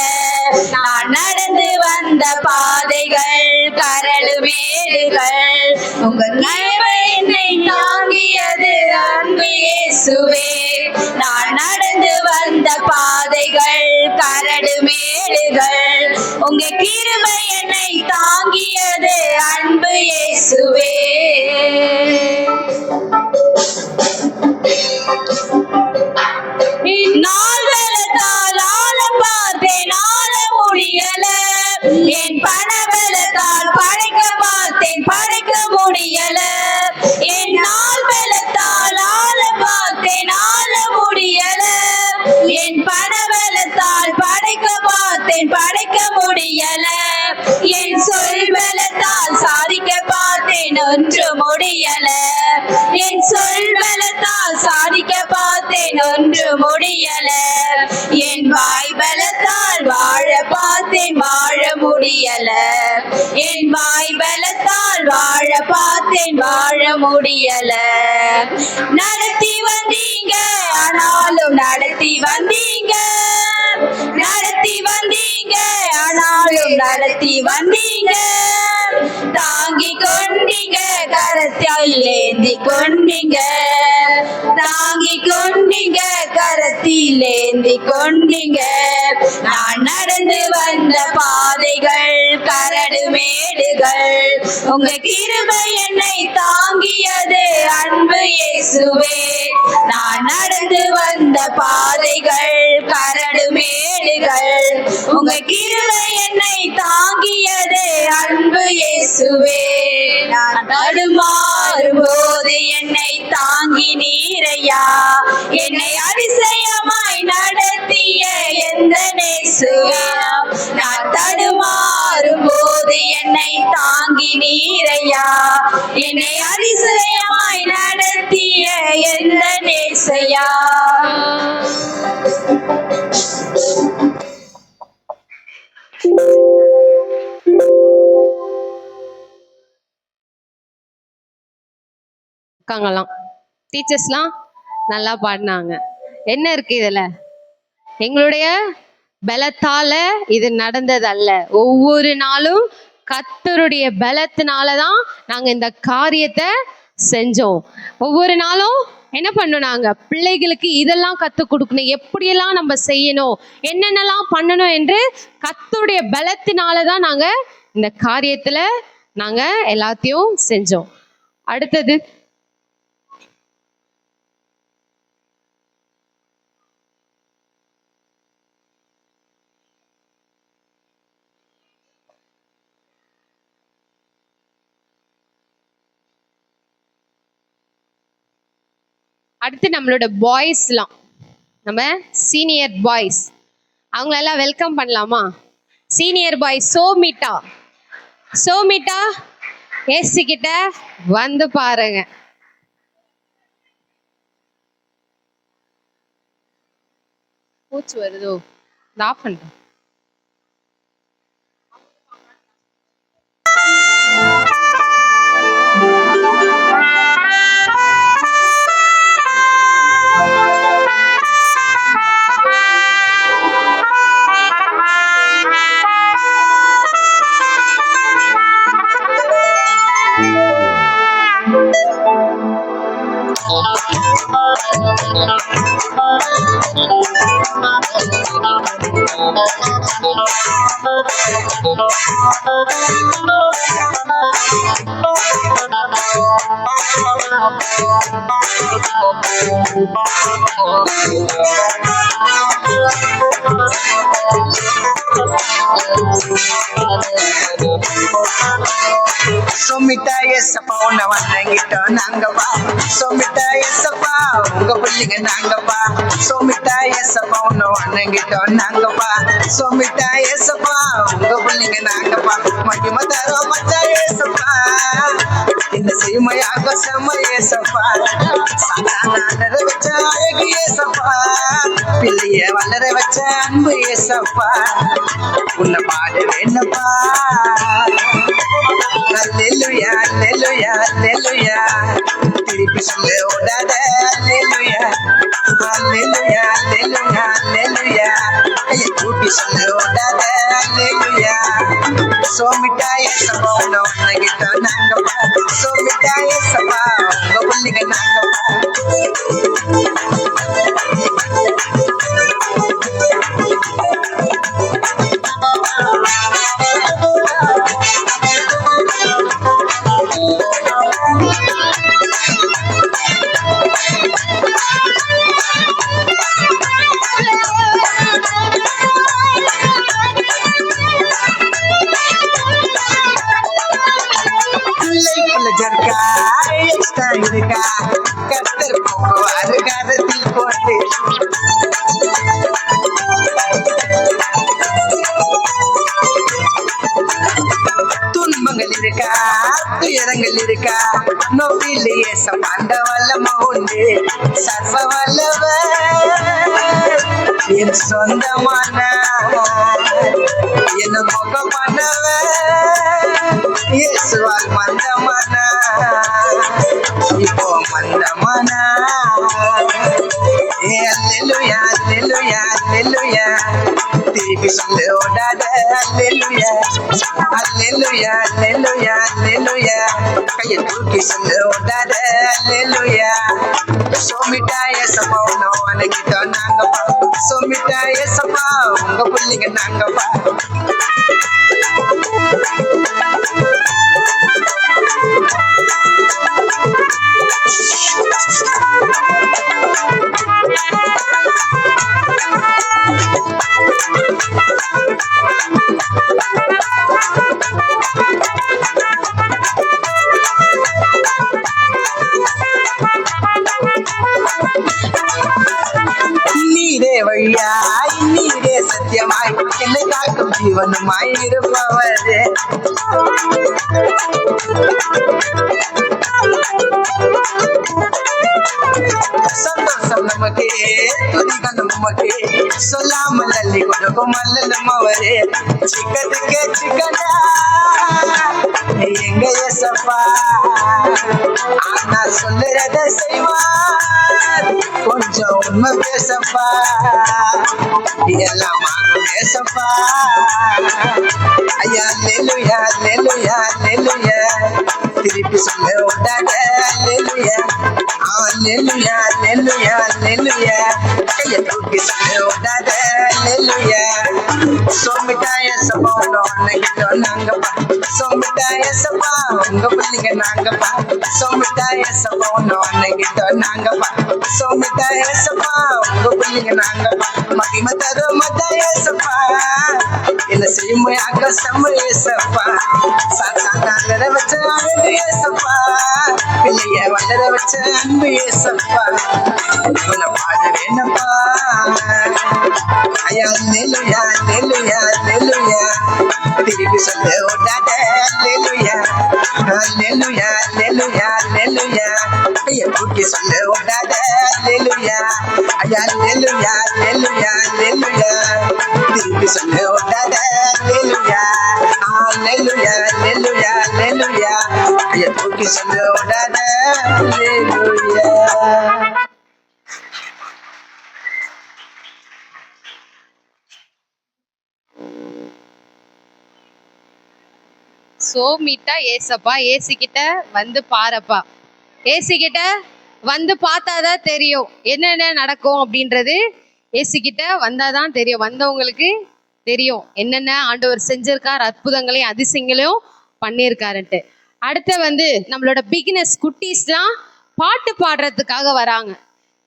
நான் நடந்து வந்த பாதைகள் கரடு மேடுகள், உங்க கிருபை என்னை தாங்கியது அன்பு இயேசுவே. நான் நடந்து வந்த பாதைகள் கரடு மேடுகள், உங்க கிருபை என்னை தாங்கியது அன்பு இயேசுவே. நாள் பலத்தால் ஆள பார்த்தேன், ஆள முடியல. என் பண பலத்தால் படைக்க பார்த்தேன், படைக்க முடியல. என் நாள் பலத்தால் ஆள பார்த்தேன், ஆள முடியல. என் பண பலத்தால் படைக்க பார்த்தேன், படைக்க முடியல. என் சொல் பலத்தால் சாதிக்க பார்த்தேன், ஒன்று முடியல. என் சொல் பலத்தால் சாதிக்க பார்த்தேன், ஒன்று முடியல. என் வாய் பலத்தால் வாழ பார்த்தேன், வாழ முடியல. என் வாய் பலத்தால் வாழ பார்த்தேன், வாழ முடியல. நடத்தி வந்தீங்க, ஆனாலும் நடத்தி வந்தீங்க. நடத்தி வந்தீங்க, ஆனாலும் நடத்தி வந்தீங்க. தாங்கி கொண்டீங்க, கரத்தில் ஏந்தி கொண்டீங்க. தாங்கி கொண்டீங்க, கரத்தில் ஏந்தி கொண்டீங்க. நான் நடந்து வந்த பாதைகள் கரடு மேடுகள், உங்க கிருபை என்னை தாங்கியது அன்பு இயேசுவே. நான் நடந்து வந்த பாதைகள் கரடு மேடுகள், உங்க கிருபை என்னை தாங்கியது அன்பு இயேசுவே. நான் தடுமாறும் போது என்னை தாங்கி நீரையா, என்னை அதிசயமாய் நடத்திய எந்த நேசுவே. நான் தடுமாறும் போது என்னை தாங்கி நீரையா, என்னை அதிசயமாய் நடத்திய எந்த நேசையா. இருக்காங்களாம் டீச்சர்ஸ்லாம் நல்லா பாடினாங்க. என்ன இருக்கு இதுல? எங்களுடைய பலத்தால இது நடந்தது அல்ல. ஒவ்வொரு நாளும் கர்த்தருடைய பலத்தினாலதான் நாங்க இந்த காரியத்தை செஞ்சோம். ஒவ்வொரு நாளும் என்ன பண்ணணும், நாங்க பிள்ளைகளுக்கு இதெல்லாம் கற்றுக் கொடுக்கணும், எப்படியெல்லாம் நம்ம செய்யணும், என்னென்னலாம் பண்ணணும் என்று கர்த்தருடைய பலத்தினாலதான் நாங்க இந்த காரியத்துல நாங்க எல்லாத்தையும் செஞ்சோம். அடுத்தது அடுத்து நம்மளோட பாய்ஸ்லாம், நம்ம சீனியர் பாய்ஸ் அவங்களெல்லாம் வெல்கம் பண்ணலாமா? சீனியர் பாய் சோமிட்டா, சோமிட்டா ஏசி கிட்ட வந்து பாருங்க. பூச்சி வருதோ? இந்த ஆஃப் பண்ணுறேன். சொமிட்டா எஸ்ஸப்பா உன்னை வணங்கிட்டோம் நாங்கப்பா. சொமிட்டா எஸ்ஸப்பா உங்க பிள்ளைங்க நாங்கப்பா. சொமிட்டா எஸ்ஸப்பா உன்னை வணங்கிட்டோம் நாங்கப்பா. சொமிட்டா எஸ்ஸப்பா உங்க பிள்ளைங்க நாங்கப்பா. மகிமை தரோம் மச்சா ஏசப்பா, இந்த செய்மையாக செம்ம ஏசப்பா. சாதாரண வச்ச அழகு ஏசப்பா, பிள்ளைய வளர வச்ச அன்பு ஏசப்பா. உன்னை பாட வேணப்பா. அல்லேலூயா அல்லேலூயா அல்லேலூயா, திருப்பி சொல்ல ஓடாத அல்லேலூயா அல்லேலூயா அல்லேலூயா அல்லேலூயா, கையை கூட்டி சொல்ல ஓடாத அல்லேலூயா. சோமிட்டா ஏசப்பா உன்னை வணங்கிட்டோம் நாங்கப்பா. சோமிட்டா ஏசப்பா உங்க பிள்ளைங்க நாங்கப்பா. ஜர்க்கா எக்ஸ்ட்ரா இருக்கா, கத்தர் போக்குவாரு கரத்தில் போட்டு. துன்பங்கள் இருக்கா துயரங்கள் இருக்கா, நோக்கிலேயே சமாண்ட வல்லம உண்டு. சர்வ வல்லவர் என் சொந்தமான என்ன முகமானவர் இயேசுவால் மந்தமான இப்போ மந்தமான. அல்லேலூயா அல்லேலூயா அல்லேலூயா, திருப்பி சொல்ல ஓடாத அல்லேலூயா அல்லேலூயா அல்லேலூயா அல்லேலூயா, கையை தூக்கி சொல்ல ஓடாத அல்லேலூயா. சோமிட்டா ஏசப்பா உன்னை வணங்கிட்டோம் நாங்கப்பா. சோமிட்டா ஏசப்பா உங்க பிள்ளைங்க நாங்கப்பா. நீரே வழியாய் நீரே சத்தியமாய் என்னை காக்கும் ஜீவனுமாய் இருப்பவரே. சந்தோஷம் நமக்கே துதிகணும் நமக்கே, சொல்லாமல் அள்ளி கொடுக்கும் அல்லலும் அவரே. சிக்கத்துக்கே சிக்கனா எங்க ஏசப்பா, ஆனா சொல்லுறத செய்வார். கொஞ்சம் உண்மை பேசப்பா, எல்லாம் பேசப்பா. ஐயா அல்லேலூயா அல்லேலூயா அல்லேலூயா, திருப்பி சொல்ல ஓடாத அல்லேலூயா அல்லேலூயா அல்லேலூயா அல்லேலூயா, கையை தூக்கி சொல்ல ஓடாத அல்லேலூயா. சோமிட்டா ஏசப்பா உன்னை வணங்கிட்டோம் நாங்கப்பா. சோமிட்டா ஏசப்பா உங்க பிள்ளைங்க நாங்கப்பா. சோமிட்டா ஏசப்பா உன்னை வணங்கிட்டோம் நாங்கப்பா. சோமிட்டா ஏசப்பா உங்க பிள்ளைங்க நாங்கப்பா. மகிமை தரும் மதா ஏசப்பா, என்ன செய்யுமையாக செம்ம ஏசப்பா. சாத்தான வச்ச அழகு ஏசப்பா, பிள்ளைய வளர வச்ச அன்பு ஏசப்பா. உன்னை பாட வேணப்பா. ஐயா அல்லேலூயா அல்லேலூயா அல்லேலூயா, திருப்பி சொல்ல ஓடாத அல்லேலூயா அல்லேலூயா அல்லேலூயா அல்லேலூயா, கையை தூக்கி சொல்ல ஓடாத அல்லேலூயா. ஐயா அல்லேலூயா அல்லேலூயா அல்லேலூயா. திருப்பி சொல்ல ஓடாத அல்லேலூயா அல்லேலூயா அல்லேலூயா அல்லேலூயா கையை தூக்கி சொல்ல ஓடாத அல்லேலூயா. சோமிட்டா ஏசப்பா, ஏசிக்கிட்ட வந்து பாரப்பா. ஏசிக்கிட்ட வந்து பார்த்தாதான் தெரியும் என்னென்ன நடக்கும் அப்படின்றது. ஏசிக்கிட்ட வந்தாதான் தெரியும், வந்தவங்களுக்கு தெரியும் என்னென்ன ஆண்டவர் செஞ்சிருக்கார், அற்புதங்களையும் அதிசயங்களையும் பண்ணியிருக்காருன்ட்டு. அடுத்து வந்து நம்மளோட பிகினஸ் குட்டீஸ்லாம் பாட்டு பாடுறதுக்காக வராங்க.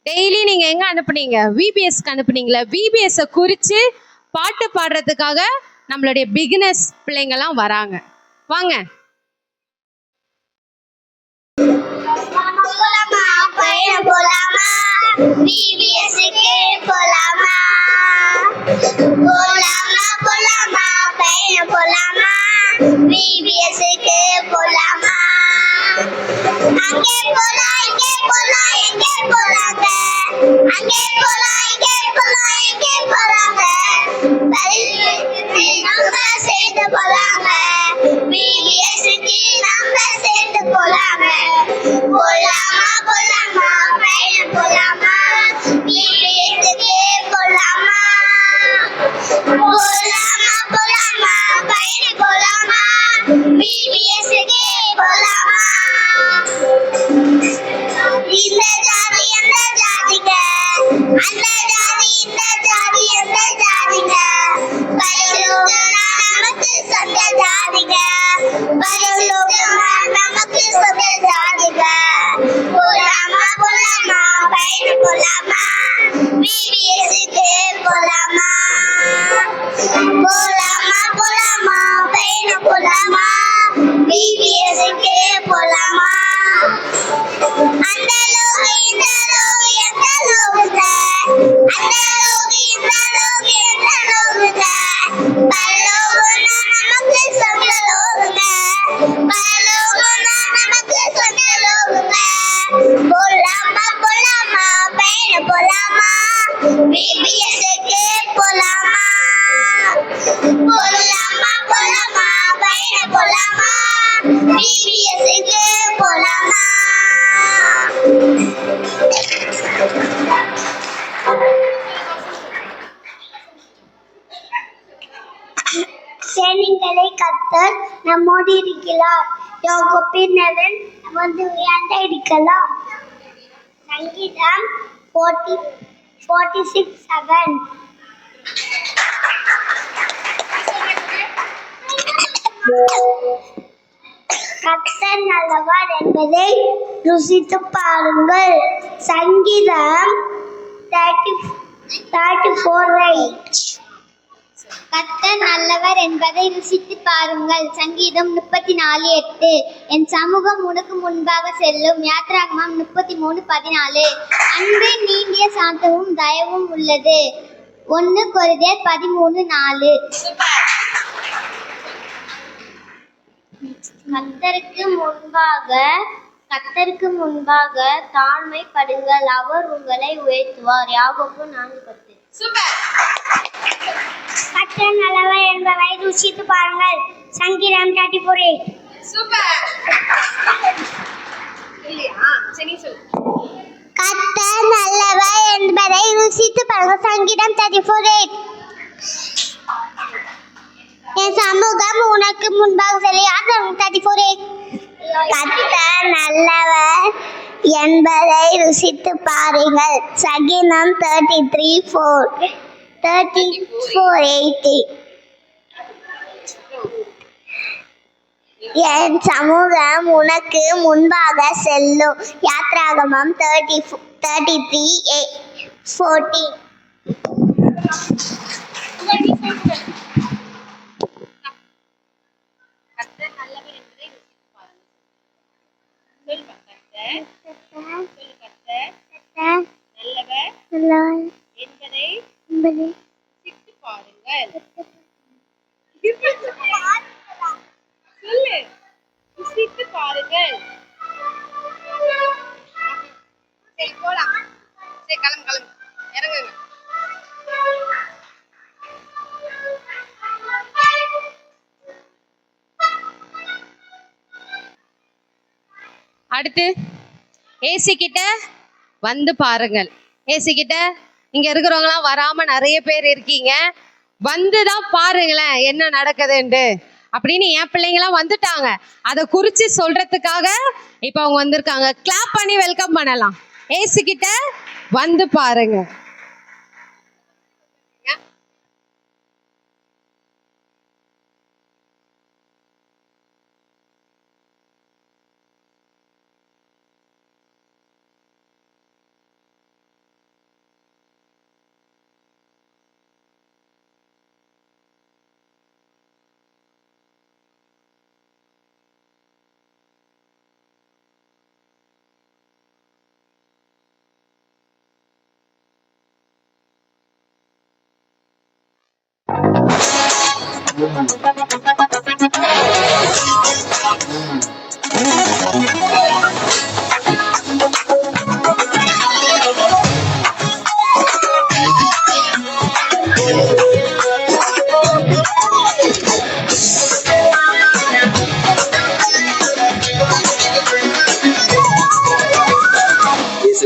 டெய்லி நீங்க எங்க அனுப்புனீங்க? விபிஎஸ்க்கு அனுப்புனீங்களா? விபிஎஸ் குறிச்சு பாட்டு பாடுறதுக்காக நம்மளுடைய பிகினஸ் பிள்ளைங்கலாம் வராங்க. வாங்க. போலாமா பயணம் போலாமா விபிஎஸ்க்கு போலாமா போலாமா போலாமா பயணம் போலாமா விபிஎஸ்க்கு போலாமா அங்கே போலாம் இங்கே போலாம் எங்கே போறாங்க அங்கே போலாம் இங்கே போலாம் எங்கே போறாங்க நம்ம சேர்ந்து போலாங்க விபிஎஸ்க்கு நம்ம சேர்ந்து போலாங்க போலாமா போலாமா பயணம் போலாமா விபிஎஸ்க்கு போலாமா போலாமா போலாமா பயணம் போலாமா விபிஎஸ்க்கு போலாமா இந்த ஜாதி அந்த ஜாதிங்க அந்த ஜாதி இந்த ஜாதி அந்த ஜாதிங்க பரலோகம்னா நமக்கு சொந்த ஜாதிங்க பரலோகம்னா நமக்கு சொந்த ஜாதிங்க போலாமா போலாமா பயணம் போலாமா விபிஎஸ்க்கு போலாமா போலாமா போலாமா பயணம் போலாமா விபிஎஸ்க்கு போலாமா அந்த லோகி இந்த லோகி அந்த லோகங்க அந்த லோகி இந்த லோகி அந்த லோகங்க பரலோகம்னா நமக்கு சொந்த லோகங்க பரலோகம்னா நமக்கு சொந்த லோகங்க போலாமா போலாமா பயணம் போலாமா விபிஎஸ்க்கு போலாமா போலாமா போலாமா பயணம் போலாமா விபிஎஸ்க்கு போலாமா சேனைகளை கர்த்தர் நம்மோடு இருக்கிறார் யாக்கோபின் தேவன் நமது உயர்ந்த இருக்கலாம். சங்கீதம் 46:7. கர்த்தர் நல்லவர் என்பதை ருசித்து பாருங்கள். சங்கீதம் 34:8. கர்த்தர் நல்லவர் என்பதை ருசித்து பாருங்கள். சங்கீதம் 34:8. என் சமூகம் உனக்கு முன்பாக செல்லும். யாத்ராகமம் 33:14. அன்பு நீடிய சாந்தமும் தயவும் உள்ளது. 1 கொரிந்தியர் 13:4. கர்த்தருக்கு முன்பாக தாழ்மைப்படுங்கள், அவர் உங்களை உயர்த்துவார். யாக்கோபு 4:10. கர்த்தர் நல்லவர் என்பதை ருசித்து பாருங்கள். சங்கீதம் 34:8. கர்த்தர் நல்லவர் என்பதை ருசித்து பாருங்கள். சங்கீதம் 34:8. என் சமூகம் உனக்கு முன்பாக செல்லும். 34:8. கர்த்தர் நல்லவர் என்பதை ருசித்து பாருங்கள். சங்கீதம் 34:8. என் சமூகம் உனக்கு முன்பாக செல்லும். யாத்ராகமம் 33:14. அடுத்து ஏசி கிட்ட வந்து பாருங்கள். ஏசி கிட்ட இங்க இருக்கிறவங்களாம் வராம நிறைய பேர் இருக்கீங்க. வந்துதான் பாருங்களேன் என்ன நடக்குதுன்ட்டு அப்படின்னு. என் பிள்ளைங்களாம் வந்துட்டாங்க, அதை குறிச்சு சொல்றதுக்காக இப்ப அவங்க வந்திருக்காங்க. கிளாப் பண்ணி வெல்கம் பண்ணலாம். ஏசி கிட்ட வந்து பாருங்க.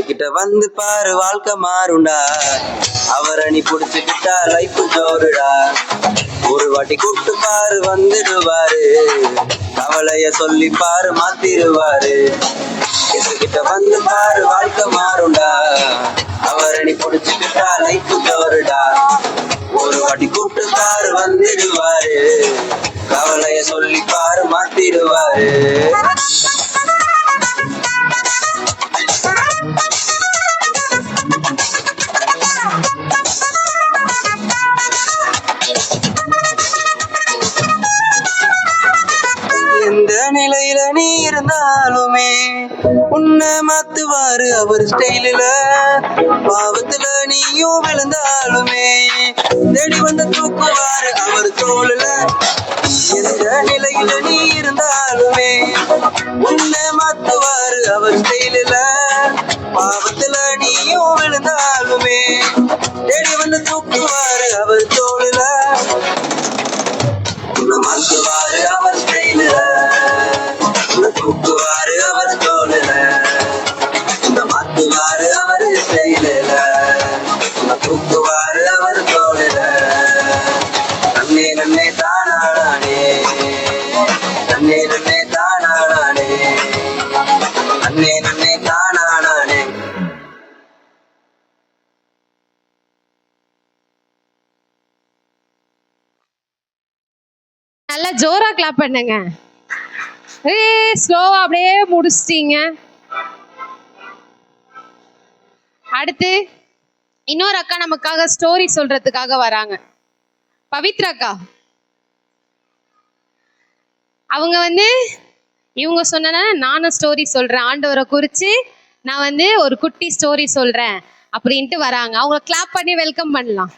கிட்ட வந்து பாரு வாழ்க்கை மாறுண்டா, அவரை நீ புடிச்சுக்கிட்டா லைஃப் ஜோருடா. ஒரு வாட்டி கூப்பிட்டு பாரு வந்துடுவாரு, கவலைய சொல்லி பாரு மாத்திடுவாரு. கிட்ட வந்து பாரு வாழ்க்கை மாறுண்டா, அவரை நீ புடிச்சுக்கிட்டா லைஃப் ஜோருடா. ஒரு வாட்டி கூப்பிட்டு பாரு வந்துடுவாரு, கவலைய சொல்லி பாரு மாத்திடுவாரு. எந்த நிலையில நீ இருந்தாலுமே உன்னை மாத்துவாரு அவர் ஸ்டைலில. பாவத்துல நீயும் விழுந்தாலுமே தேடி வந்து தூக்குவாரு அவர் தோளுல. எந்த நிலையில நீ இருந்தாலுமே உன்னை மாத்துவாரு அவர் ஸ்டைலில. பாவத்துல நீயும் விழுந்தாலுமே தேடி வந்து தூக்குவாரு அவர் தோளுல. மாத்துவாரு அவர் ஸ்டைலில, தூக்குவாரு அவர் தோளுல. மாத்துவாரு அவர் ஸ்டைலில, தூக்குவாரு அவர் தோளுல. நன்னே நன்னே தானானே, நன்னே நன்னே தானானே, நன்னே நன்னே தானானே. நல்லா ஜோரா கிளாப் பண்ணுங்க. ஸ்லோவா அப்படியே முடிச்சிட்டீங்க. அடுத்து இன்னொரு அக்கா நமக்காக ஸ்டோரி சொல்றதுக்காக வராங்க. பவித்ரா அக்கா. அவங்க இவங்க சொன்ன நானும் ஸ்டோரி சொல்றேன், ஆண்டவரை குறிச்சு நான் ஒரு குட்டி ஸ்டோரி சொல்றேன் அப்படின்ட்டு வராங்க. அவங்க கிளாப் பண்ணி வெல்கம் பண்ணலாம்.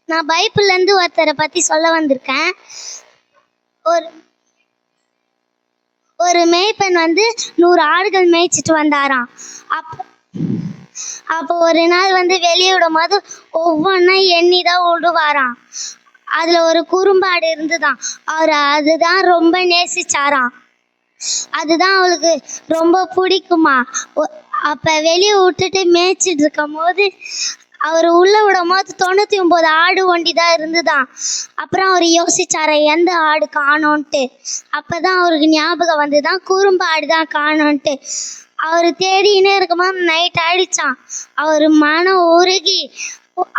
நான் பைபிள்ல இருந்து ஒருத்தரை பத்தி சொல்ல வந்திருக்கேன். ஒரு மேய்ப்பன் 100 ஆடுகள் மேய்ச்சிட்டு வந்தாராம். அப்போ ஒரு நாள் வெளியே விடும் போது ஒவ்வொன்றா எண்ணிதான் விடுவாராம். அதுல ஒரு குறும்பாடு இருந்துதான். அவர் அதுதான் ரொம்ப நேசிச்சாராம். அதுதான் அவளுக்கு ரொம்ப பிடிக்குமா. அப்ப வெளியே விட்டுட்டு மேய்ச்சிட்டு இருக்கும் போது அவர் உள்ள விடும் போது 99 ஆடு ஒண்டிதான் இருந்துதான். அப்புறம் அவர் யோசிச்சார எந்த ஆடு காணோன்ட்டு. அப்பதான் அவருக்கு ஞாபகம் வந்துதான் குறும்பு ஆடுதான் காணோன்ட்டு. அவர் தேடினே இருக்கும்போது நைட் ஆயிடுச்சான். அவர் மனம் உருகி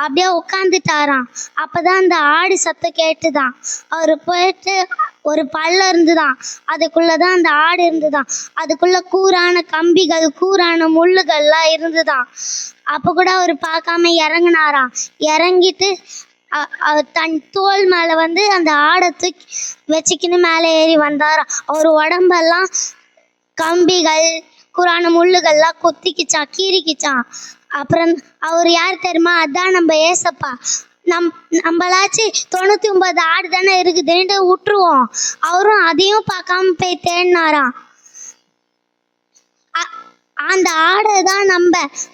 அப்படியே உட்காந்துட்டாராம். அப்பதான் அந்த ஆடு சத்தம் கேட்டுதான். அவர் போயிட்டு ஒரு பள்ளம் இருந்துதான், அதுக்குள்ளதான் அந்த ஆடு இருந்துதான். அதுக்குள்ள கூரான கம்பிகள் கூரான முள்ளுகள்லாம் இருந்துதான். அப்ப கூட அவர் பார்க்காம இறங்கினாராம். இறங்கிட்டு தன் தோல் மேல அந்த ஆடை தூக்கி வச்சுக்கின்னு மேலே ஏறி வந்தாராம். அவர் உடம்பெல்லாம் கம்பிகள் கூரான முள்ளுகள்லாம் கொத்திக்கிச்சான், கீறிக்கிச்சான். அப்புறம் அவர் யார் தெரியுமா? அதான் நம்ம ஏசப்பா. நம்மளாச்சு 99 ஆடு தானே இருக்குதுன்ட்டு விட்டுருவோம். அவரும் அதையும் பார்க்காம போய் தேடினாராம். அந்த ஆடை தான்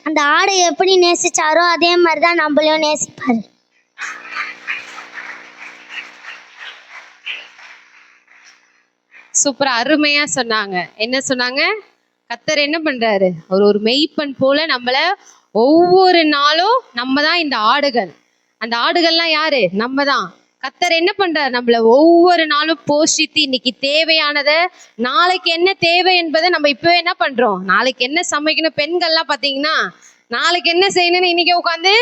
அந்த ஆடை எப்படி நேசிச்சாரோ அதே மாதிரி தான் நம்மளையும் நேசிப்பாரு. சூப்பரா அருமையா சொன்னாங்க. என்ன சொன்னாங்க? கர்த்தர் என்ன பண்றாரு? ஒரு மெய்ப்பன் போல நம்மள ஒவ்வொரு நாளும் நம்ம தான் இந்த ஆடுகள். அந்த ஆடுகள்லாம் யாரு? நம்ம தான். கர்த்தர் என்ன பண்றாரு? நம்மள ஒவ்வொரு நாளும் போஷித்து இன்னைக்கு தேவையானதை, நாளைக்கு என்ன தேவை என்பதை நம்ம இப்பவே என்ன பண்றோம்? நாளைக்கு என்ன சமைக்கணும், பெண்கள்லாம் பாத்தீங்கன்னா நாளைக்கு என்ன செய்யணும்னு இன்னைக்கு உட்காந்து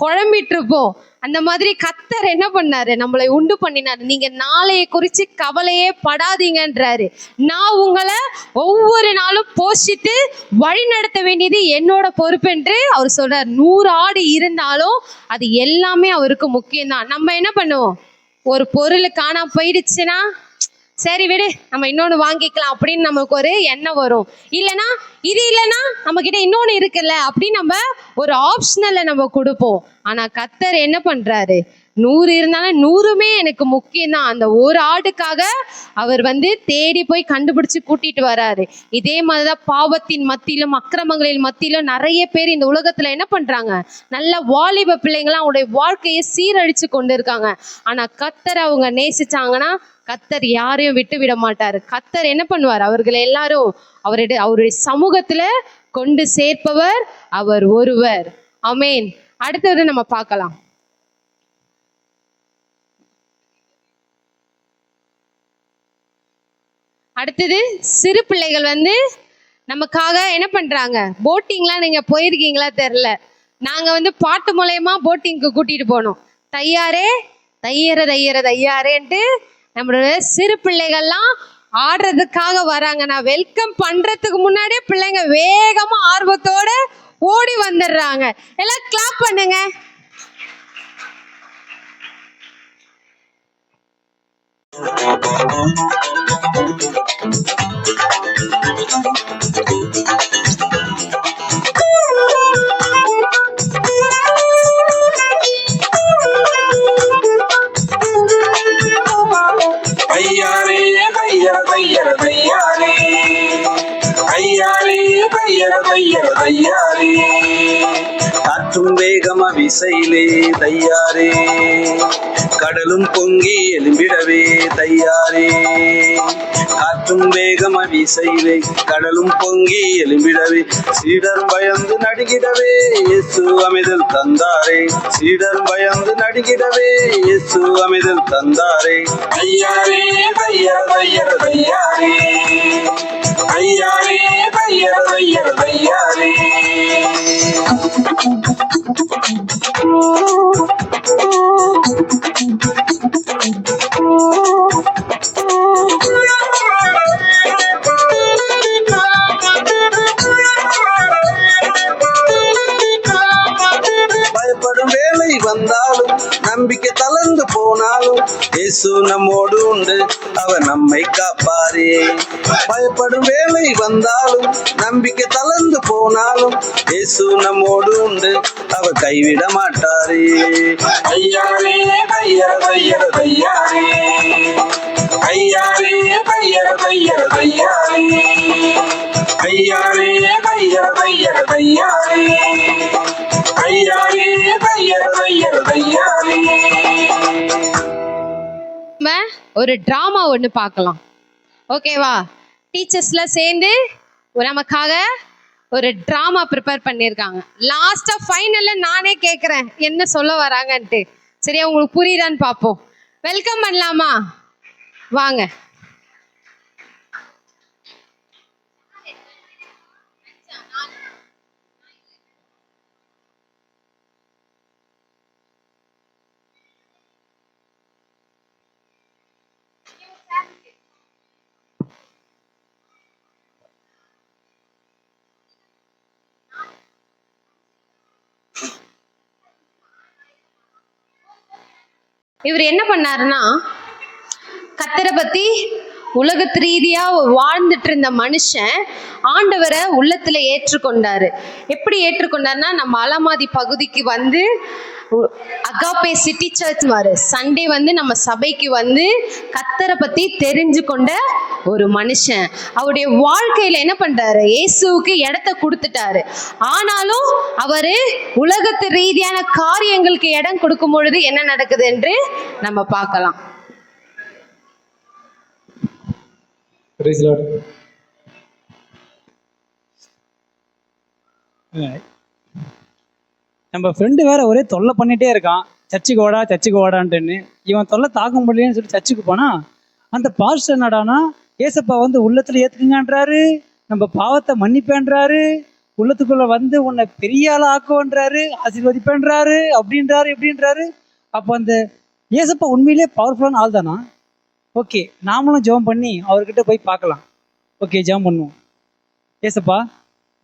குழம்பிட்டு இருப்போம். அந்த மாதிரி கர்த்தர் என்ன பண்ணாரு? நம்மளை உண்டு பண்ணினாரு. நீங்க நாளைய குறிச்சு கவலையே படாதீங்கன்றாரு. நான் உங்களை ஒவ்வொரு நாளும் போஷித்து வழி நடத்த வேண்டியது என்னோட பொறுப்பு என்று அவர் சொல்றார். 100 ஆடு இருந்தாலும் அது எல்லாமே அவருக்கு முக்கியம்தான். நம்ம என்ன பண்ணுவோம்? ஒரு பொருள் காணாம போயிடுச்சுன்னா சரி விடு, நம்ம இன்னொன்னு வாங்கிக்கலாம் அப்படின்னு நமக்கு ஒரு எண்ணம் வரும். இல்லைன்னா இது இல்லைன்னா நம்ம கிட்ட இன்னொன்னு இருக்குல்ல அப்படின்னு நம்ம ஒரு ஆப்ஷனல்ல நம்ம கொடுப்போம். ஆனா கர்த்தர் என்ன பண்றாரு? 100 இருந்தாலும் 100மே எனக்கு முக்கியம்தான். அந்த ஒரு ஆடுக்காக அவர் தேடி போய் கண்டுபிடிச்சு கூட்டிட்டு வராரு. இதே மாதிரிதான் பாவத்தின் மத்தியிலும் அக்கிரமங்களின் மத்தியிலும் நிறைய பேர் இந்த உலகத்துல என்ன பண்றாங்க? நல்ல வாலிப பிள்ளைங்களாம் அவங்களுடைய வாழ்க்கையை சீரழிச்சு கொண்டு இருக்காங்க. ஆனா கர்த்தர் அவங்க நேசிச்சாங்கன்னா கர்த்தர் யாரையும் விட்டு விட மாட்டாரு. கர்த்தர் என்ன பண்ணுவார்? அவர்களை எல்லாரும் அவருடைய சமூகத்துல கொண்டு சேர்ப்பவர் அவர் ஒருவர். ஆமென். அடுத்தது நம்ம பார்க்கலாம். அடுத்தது சிறு பிள்ளைகள் நமக்காக என்ன பண்றாங்க? போட்டிங்லாம் நீங்க போயிருக்கீங்களா தெரியல. நாங்க பாட்டு மூலயமா போட்டிங்க்கு கூட்டிட்டு போனோம். தையாரே தையற தையற தையாரேன்ட்டு நம்மளோட சிறு பிள்ளைகள்லாம் ஆடுறதுக்காக வராங்க. நான் வெல்கம் பண்றதுக்கு முன்னாடியே பிள்ளைங்க வேகமா ஆர்வத்தோட ஓடி வந்துடுறாங்க. எல்லாம் கிளாப் பண்ணுங்க. ஐயாரே தையர தையர தையாரே, ஐயாரே தையர தையர தையாரே, காற்றும் வேகம விசையிலே தையாரே, கடலும் பொங்கி எழும்பிடவே தையாரே, காற்றும் வேகம விசையிலே கடலும் பொங்கி எழும்பிடவே, சீடரும் பயந்து நடுங்கிடவே இயேசு அமைதல் தந்தாரே, சீடரும் பயந்து நடுங்கிடவே இயேசு அமைதல் தந்தாரே. ஐயாரே தையர தையர தையாரே, ஐயாரே தையர தையர தையாரே. பயப்படும் வேலை வந்தாலும் நம்பிக்கை தளர்ந்து போனாலும் இயேசு நம்மோடு உண்டு, அவர் நம்மை காப்பாரே. பயப்படும் வேலை வந்தாலும் நம்பிக்கை தளர்ந்து போனாலும் இயேசு நம்மோடு உண்டு, அவர் கைவிட மாட்டாரே. ஐயாரே தையர தையர தையாரே, ஐயாரே தையர தையர தையாரே, ஐயாரே தையர தையர தையாரே, ஐயாரே தையர தையர தையாரே. ஒரு டிராமா ஒண்ணு பார்க்கலாம். ஓகேவா? டீச்சர்ஸ்லாம் சேர்ந்து நமக்காக ஒரு டிராமா ப்ரிப்பேர் பண்ணியிருக்காங்க. லாஸ்டா ஃபைனல்ல நானே கேட்குறேன் என்ன சொல்ல வராங்கன்ட்டு. சரியா? உங்களுக்கு புரியுதான்னு பார்ப்போம். வெல்கம் பண்ணலாமா? வாங்க. இவர் என்ன பண்ணாருன்னா, கர்த்தரை பத்தி உலகத்து ரீதியா வாழ்ந்துட்டு இருந்த மனுஷன் ஆண்டவரை உள்ளத்துல ஏற்றுக்கொண்டாரு. எப்படி ஏற்றுக்கொண்டாருன்னா, நம்ம அலமாதி பகுதிக்கு அகாப்பே சிட்டி சர்ச் வாரு சண்டே வந்து நம்ம சபைக்கு வந்து கத்தரை பத்தி தெரிஞ்சு கொண்ட ஒரு மனுஷன். அவருடைய வாழ்க்கையில என்ன பண்றாரு, இயேசுவுக்கு இடத்த கொடுத்துட்டாரு. ஆனாலும் அவரு உலகத்து ரீதியான காரியங்களுக்கு இடம் கொடுக்கும் பொழுது என்ன நடக்குது என்று நம்ம பார்க்கலாம். Praise the Lord. நம்ம ஃப்ரெண்டு வேற ஒரே தொல்லை பண்ணிட்டே இருக்கான், சர்ச்சுக்கு ஓடான்ட்டுன்னு. இவன் தொல்லை தாக்க முடியலன்னு சொல்லி சர்ச்சுக்கு போனா, அந்த பாஸ்டர் என்னடானா ஏசப்பா வந்து உள்ளத்துல ஏத்துக்குங்கன்றாரு, நம்ம பாவத்தை மன்னிப்பேன்றாரு, உள்ளத்துக்குள்ள வந்து உன்னை பெரிய ஆளா ஆக்குவன்றாரு, ஆசீர்வதிப்பேன்றாரு, அப்படின்றாரு இப்படின்றாரு. அப்போ அந்த ஏசப்பா உண்மையிலேயே பவர்ஃபுல்லான ஆள் தானா? ஓகே, நாமளும் ஜெபம் பண்ணி அவர்கிட்ட போய் பார்க்கலாம். ஓகே, ஜெபம் பண்ணுவோம். ஏசப்பா,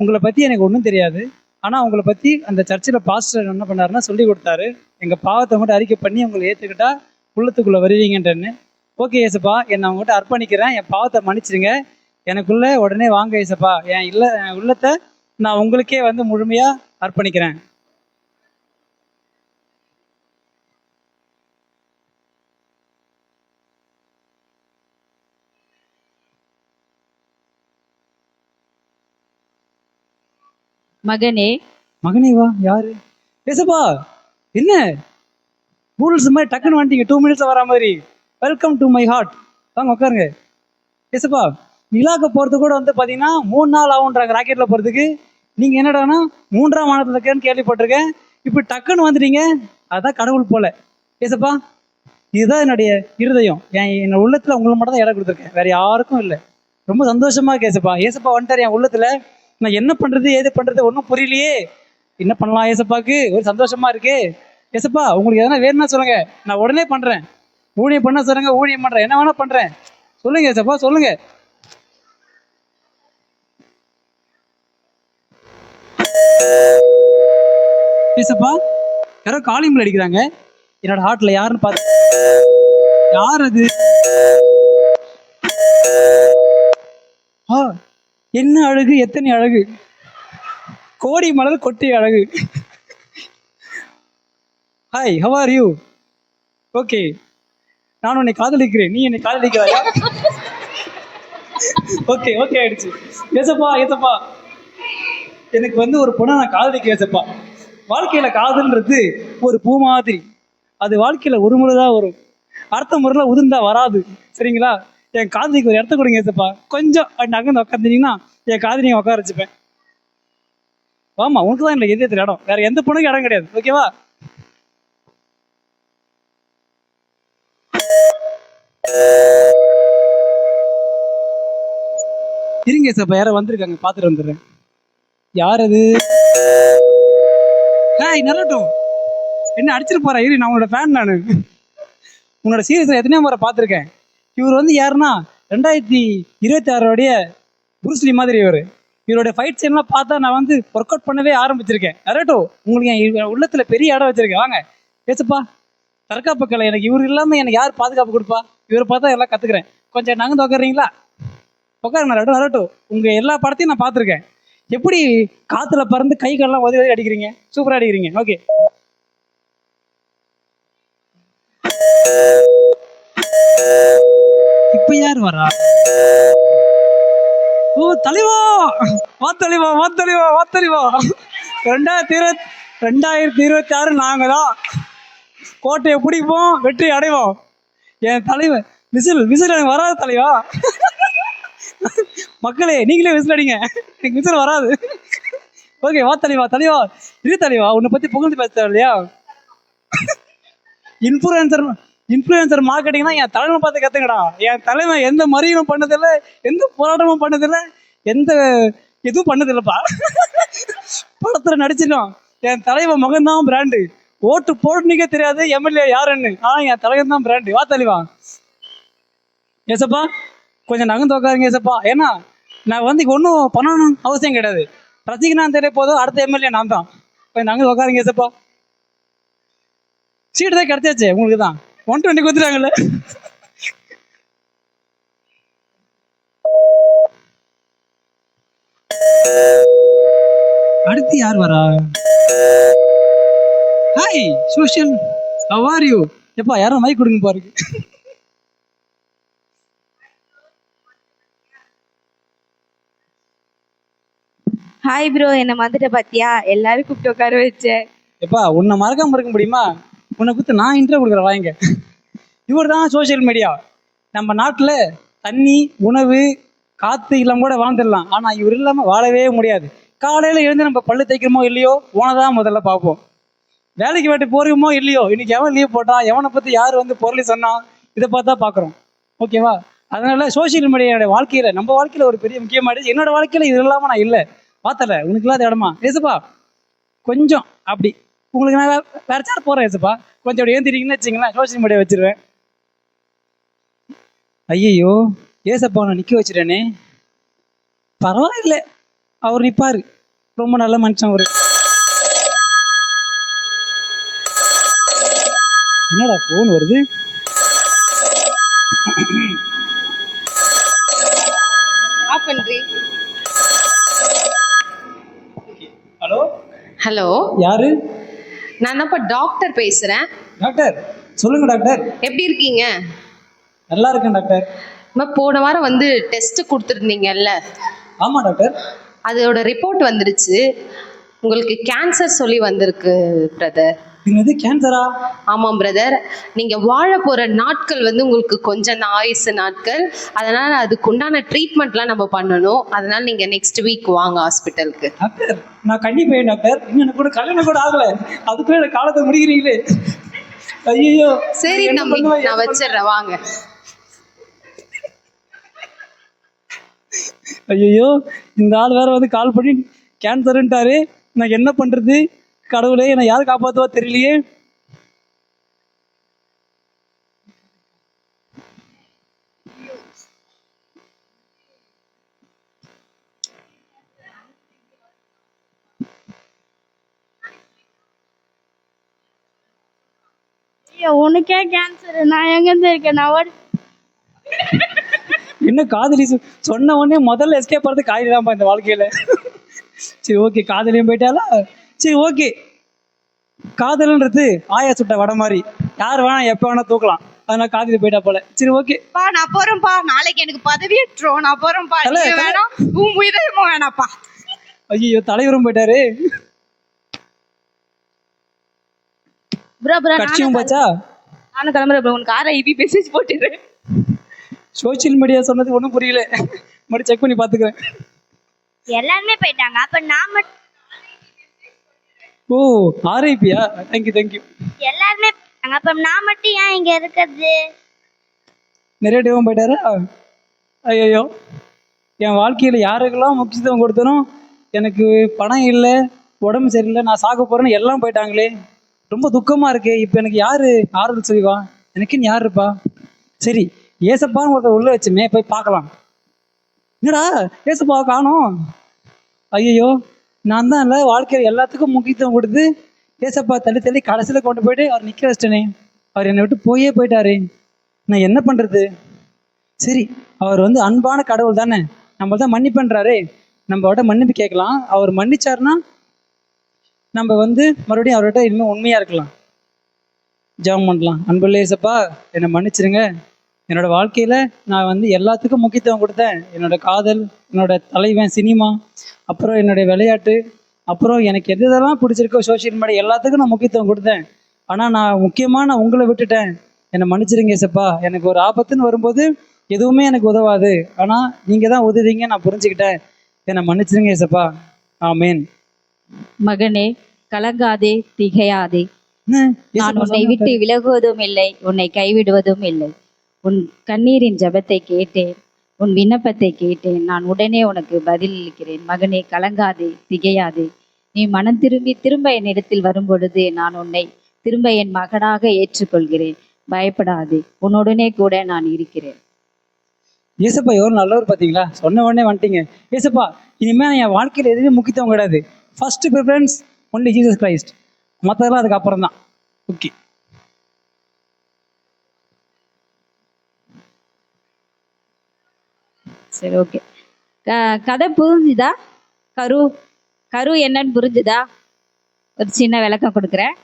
உங்களை பற்றி எனக்கு ஒன்றும் தெரியாது, ஆனால் உங்களை பற்றி அந்த சர்ச்சில் பாஸ்டர் என்ன பண்ணாருன்னா சொல்லி கொடுத்தாரு, எங்கள் பாவத்தை மட்டும் அறிக்கை பண்ணி உங்களை ஏற்றுக்கிட்டா உள்ளத்துக்குள்ளே வருவீங்கன்றன்னு. ஓகே ஏசப்பா, என்னை அவங்ககிட்ட அர்ப்பணிக்கிறேன், என் பாவத்தை மன்னிச்சிடுங்க, எனக்குள்ளே உடனே வாங்க ஏசப்பா, என் உள்ளத்தை நான் உங்களுக்கே வந்து முழுமையாக அர்ப்பணிக்கிறேன். மகனே வா, யாரு? ஏசப்பா, என்ன ரூல்ஸ் மாதிரி டக்குன்னு வந்துட்டீங்க, 2 மினிட்ஸ்ல வரா மாதிரி. வெல்கம் டு மை ஹார்ட், வாங்க உட்காருங்க. ஏசப்பா, நிலாக்க போறது கூட வந்து பாத்தீங்கன்னா 3 நாள் ஆகுன்றாங்க ராக்கெட்ல போறதுக்கு. நீங்க என்னடானா 3ஆம் வானத்துல இருக்கேன்னு கேள்விப்பட்டிருக்கேன், இப்ப டக்குன்னு வந்துட்டீங்க. அதான் கடவுள் போல. ஏசப்பா, இதுதான் என்னுடைய இருதயம், என் உள்ளத்துல உங்களுக்கு மட்டும் தான் இடம் கொடுத்துருக்கேன், வேற யாருக்கும் இல்லை. ரொம்ப சந்தோஷமா இருக்கு ஏசப்பா. ஏசப்பா வந்துட்டாரு என் உள்ளத்துல, நான் என்ன பண்றது ஏது பண்றது ஒன்றும் புரியலையே, என்ன பண்ணலாம் ஏசப்பாக்கு, ஒரு சந்தோஷமா இருக்கு. ஏசப்பா, உங்களுக்கு எதனா வேணும்னா சொல்லுங்க, நான் உடனே பண்றேன். ஊழியம் பண்ண சொல்லுங்க, ஊழியம் பண்றேன், என்ன வேணா பண்றேன், சொல்லுங்க ஏசப்பா சொல்லுங்க. ஏசப்பா, யாரோ காலிங் பெல் அடிக்கிறாங்க என்னோட ஹார்ட்ல, யாருன்னு பார்த்து. யார் அது? என்ன அழகு, எத்தனை அழகு, கோடி மலர் கொட்டி அழகு. Hi, how are you? Okay, நான் உன்னை காதலிக்கிறேன், நீ என்னை காதலிக்கிறாயா? ஓகே ஓகே ஆயிடுச்சு. ஏசப்பா ஏசப்பா, எனக்கு வந்து ஒரு பொண்ணை நான் காதலிக்கிறேன் ஏசப்பா. வாழ்க்கையில காதல்ன்றது ஒரு பூ மாதிரி, அது வாழ்க்கையில ஒரு முறை தான் வரும், அடுத்த முறையில் உதிர்ந்தா வராது, சரிங்களா? என் காதலிக்கு ஒரு இடத்த கொடுங்க ஏசப்பா, கொஞ்சம் நகர்ந்து உட்காந்துட்டீங்கன்னா என் காதலியை உட்கார வச்சுப்பேன். ஆமா, உனக்கு தான் இல்லை எதிர்த்து இடம், வேற எந்த பொண்ணுக்கும் இடம் கிடையாது, ஓகேவா? இருங்க ஏசப்பா, யாரோ வந்திருக்காங்க, பார்த்துட்டு வந்துடுறேன். யார் அது? ஹாய், நல்லாட்டும், என்ன அடிச்சிட்டு போறா? இரு, நான் உன்னோட ஃபேன். நான் உன்னோட சீரியஸை எத்தனையோ முறை பார்த்துருக்கேன். இவர் வந்து யாருன்னா 2026 புருஸ்லி மாதிரி. இவருடைய ஃபைட் சீன்லாம் பார்த்தா நான் வந்து ஒர்க் அவுட் பண்ணவே ஆரம்பிச்சிருக்கேன். நரேட்டோ, உங்களுக்கு என் உள்ளத்துல பெரிய இடம் வச்சிருக்கேன், வாங்க. ஏசப்பா, தற்காப்பு கலை, எனக்கு இவர் இல்லாமல் எனக்கு யார் பாதுகாப்பு கொடுப்பா? இவரை பார்த்தா எல்லாம் கற்றுக்குறேன். கொஞ்சம் நகர்ந்து உட்காருறீங்களா? உட்காருங்க நரேட்டோ. நரேட்டோ, உங்கள் எல்லா படத்தையும் நான் பார்த்துருக்கேன், எப்படி காற்றுல பறந்து கை காலெல்லாம் உதவி அடிக்கிறீங்க, சூப்பராக அடிக்கிறீங்க. ஓகே, இப்ப யார் வரா? ஓ தலைவா, வா தலைவா, வா தலைவா, வா தலைவா. 2026 நாங்க தான் கோட்டையை பிடிப்போம், வெற்றி அடைவோம். என் தலைவன் விசில் எனக்கு வராது தலைவா. மக்களே, நீங்களே விசில் அடிங்க, எனக்கு விசில் வராது. ஓகே, வா தலைவா. தலைவா, இது தலைவா, உன்னை பத்தி புகழ்ந்து பேச இல்லையா? இன்ஃப்ளூயன்சர் மார்க்கெட்டிங் தான் என் தலைமை பார்த்து கற்றுக்கடா. என் தலைமை எந்த மறியலும் பண்ணதில்லை, எந்த போராட்டமும் பண்ணதில்லை, எந்த எதுவும் பண்ணதில்லைப்பா. படத்தில் நடிச்சிடும். என் தலைவன் மகன்தான் பிராண்டு. ஓட்டு போட்டுனே தெரியாது எம்எல்ஏ யாருன்னு, ஆனால் என் தலைவன் தான் பிராண்டு. வா தலைவா. ஏசப்பா, கொஞ்சம் நகர்ந்து உட்காருங்க ஏசப்பா. ஏன்னா நான் வந்து ஒன்றும் பண்ணணும் அவசியம் கிடையாது, ரசிகனான்னு தெரிய போதும், அடுத்த எம்எல்ஏ நான் தான். கொஞ்சம் நகர்ந்து உட்காருங்க ஏசப்பா. சீட்டு தான் கிடைச்சாச்சு உங்களுக்கு தான், 120 கொடுத்துட்டாங்கல்ல. அடுத்து யார் வரா? Hi social, how are you? எப்பா யாரும் மைக் கொடுங்க பாருங்க. ஹாய் ப்ரோ, என்ன வந்துட்ட பாத்தியா? எல்லாரும் கூப்பிட்டு உட்கார வச்சேன். எப்பா உன்னை மறக்காம இருக்க முடியுமா? உன்னை கொடுத்து நான் இன்ட்ரோ கொடுக்குறேன் வாங்க. இவர் தான் சோஷியல் மீடியா. நம்ம நாட்டில் தண்ணி, உணவு, காற்று இல்லாமல் கூட வாழ்ந்துடலாம். ஆனால் இவர் இல்லாமல் வாழவே முடியாது. காலையில் எழுந்து நம்ம பல்லு தைக்கிறோமோ இல்லையோ ஓனை தான் முதல்ல பார்ப்போம். வேலைக்கு வேட்டு போகிறோமோ இல்லையோ இன்னைக்கு எவன் லீவ் போட்டான், எவனை பற்றி யார் வந்து பொருளை சொன்னான், இதை பார்த்தா பார்க்குறோம். ஓகேவா? அதனால சோஷியல் மீடியாவோட வாழ்க்கையில், நம்ம வாழ்க்கையில் ஒரு பெரிய முக்கியமானது. என்னோட வாழ்க்கையில் இது இல்லாமல் நான் இல்லை. பார்த்தல உனக்கு இல்லாத இடமா ஏசப்பா? கொஞ்சம் அப்படி உங்களுக்கு நான் வேற சார் போகிறேன் ஏசப்பா, கொஞ்சம் அப்படி ஏந்திரிங்கன்னு வச்சிங்களேன், சோஷியல் மீடியா வச்சிருவேன். ஐயோ ஏசப்பா நான் நிற்க வச்சிட்டேனே. பரவாயில்லை, அவர் நிற்பாரு. ரொம்ப நல்ல மனுஷன் அவரு. என்னடா போன் வருது? ஆஃப் பண்றி. ஹலோ ஹலோ, யாரு? நான் தான்ப்பா டாக்டர் பேசுறேன். டாக்டர் சொல்லுங்க டாக்டர். எப்படி இருக்கீங்க? நல்லா இருக்கேன் டாக்டர். போன வாரம் வந்து டெஸ்ட் கொடுத்துருந்தீங்கல்ல, ஆமா டாக்டர். அதோட ரிப்போர்ட் வந்துருச்சு. உங்களுக்கு கேன்சர் சொல்லி வந்திருக்கு பிரதர். என்னது கேன்சரா? ஆமாம் பிரதர். நீங்க வாழ போற நாட்கள் வந்து உங்களுக்கு கொஞ்சம் தான் ஆயுசு நாட்கள். அதனால அதுக்கு உண்டான ட்ரீட்மெண்ட்லாம் நம்ம பண்ணணும். அதனால நீங்க நெக்ஸ்ட் வீக் வாங்க ஹாஸ்பிட்டலுக்கு. டாக்டர் நான் கண்ணி பையன் டாக்டர். இன்னும் எனக்கு கூட கல்யாணம் கூட ஆகல, அதுக்குள்ள எனக்கு காலத்தை முடிக்கிறீங்களே. ஐயோ சரி தம்பி, நான் வச்சிடுறேன் வாங்க. ஐயோ இந்த ஆள் வேற வந்து கால் பண்ணி கேன்சர்ன்ட்டாரு. நான் என்ன பண்றது? கடவுளே என்னை யார் காப்பாத்துவா தெரியலையே. உனக்கே கேன்சர், நான் எங்கேருந்து இருக்கேன்? நான் என்ன காதலி சொன்ன உடனே முதல்ல எஸ்கேப் பண்ணுறது காதலிதான்ப்பா இந்த வாழ்க்கையில. சரி ஓகே, காதலியும் போயிட்டாலா? சரி ஓகே. காதல்ன்றது ஆயா சுட்ட வடை மாதிரி, யார் வேணா எப்போ வேணா தூக்கலாம். அதனால காதலி போயிட்டா போல. சரி ஓகே பா, நான் போறேன்ப்பா. நாளைக்கு எனக்கு பதவி ஏற்றோம். நான் போறேன்ப்பா. நீங்க வேணாம், உன் உயிரமும் வேணாப்பா. ஐயோ தலைவரும் போயிட்டாரு. ப்ரோ ப்ரோ, கட்சியும் போச்சா? நானும் கிளம்புறேன் ப்ரோ. உனக்கு RIP மெசேஜ் போட்டுறேன். சோசியல் மீடியா சொன்னது ஒன்றும் புரியல, மறுபடியும் செக் பண்ணி பார்த்துக்கிறேன். எல்லாருமே போயிட்டாங்க, அப்ப நான் மட்டும். ஓ RIPயா? Thank you thank you. எல்லாருமே போயிட்டாங்க, அப்ப நான் மட்டும் ஏன் இங்க இருக்கிறது? நிறைய டேவும் போயிட்டாரா? ஐயோ என் வாழ்க்கையில் யாருக்கெல்லாம் முக்கியத்துவம் கொடுத்தனும், எனக்கு பணம் இல்லை, உடம்பு சரியில்லை, நான் சாக போகிறேன்னு எல்லாம் போயிட்டாங்களே. ரொம்ப துக்கமாக இருக்கு. இப்போ எனக்கு யார் ஆறுதல் செய்வா? எனக்குன்னு யார் இருப்பா? சரி ஏசப்பான்னு ஒருத்தர் உள்ள வச்சுமே, போய் பார்க்கலாம். என்னடா ஏசப்பா காணோம்? ஐயோ நான் தான் இல்லை வாழ்க்கையில் எல்லாத்துக்கும் முக்கியத்துவம் கொடுத்து ஏசப்பா தள்ளி தள்ளி கடைசியில் கொண்டு போயிட்டு அவர் நிற்க வச்சிட்டேனே. அவர் என்னை விட்டு போயிட்டாரு. நான் என்ன பண்ணுறது? சரி அவர் வந்து அன்பான கடவுள் தானே, நம்ம தான் மன்னிப்புன்றாரு. நம்மளோட மன்னிப்பு கேட்கலாம். அவர் மன்னிச்சாருன்னா நம்ம வந்து மறுபடியும் அவர்கிட்ட இன்னும் உண்மையாக இருக்கலாம். ஜெபம் பண்ணலாம். அன்புள்ள ஏசப்பா என்னை மன்னிச்சிருங்க. என்னோட வாழ்க்கையில் நான் வந்து எல்லாத்துக்கும் முக்கியத்துவம் கொடுத்தேன். என்னோட காதல், என்னோட தலைவன் சினிமா, அப்புறம் என்னுடைய விளையாட்டு, அப்புறம் எனக்கு எதெல்லாம் பிடிச்சிருக்கோ சோஷியல் மீடியா, எல்லாத்துக்கும் நான் முக்கியத்துவம் கொடுத்தேன். ஆனால் நான் முக்கியமாக நான் உங்களை விட்டுட்டேன். என்னை மன்னிச்சிருங்க ஏசப்பா. எனக்கு ஒரு ஆபத்துன்னு வரும்போது எதுவுமே எனக்கு உதவாது, ஆனால் நீங்கள் தான் உதவிங்க, நான் புரிஞ்சுக்கிட்டேன். என்னை மன்னிச்சிருங்க ஏசப்பா. ஆமேன். மகனே கலங்காதே, திகையாதே. நான் உன்னை விட்டு விலகுவதும் இல்லை, உன்னை கைவிடுவதும் இல்லை. உன் கண்ணீரின் ஜெபத்தை கேட்டேன், உன் விண்ணப்பத்தை கேட்டேன். நான் உடனே உனக்கு பதில் அளிக்கிறேன். மகனே கலங்காதே, திகையாதே. நீ மனம் திரும்ப என்னிடத்தில் வரும்பொழுது நான் உன்னை திரும்ப என் மகனாக ஏற்றுக்கொள்கிறேன். பயப்படாதே, உன்னுடனே கூட நான் இருக்கிறேன். ஏசப்பா எவ்வளோ நல்லவர் பார்த்தீங்களா? சொன்ன உடனே வந்துட்டீங்க. ஏசப்பா இனிமேல் என் வாழ்க்கையில் எதுவுமே முக்கியத்துவம் கிடையாது. First preference only Jesus Christ, மற்றதெல்லாம் அதுக்கப்புறம் தான். ஓகே சரி ஓகே. கதை புரிஞ்சுதா? கரு என்னன்னு புரிஞ்சுதா? ஒரு சின்ன விளக்கம் கொடுக்குறேன்.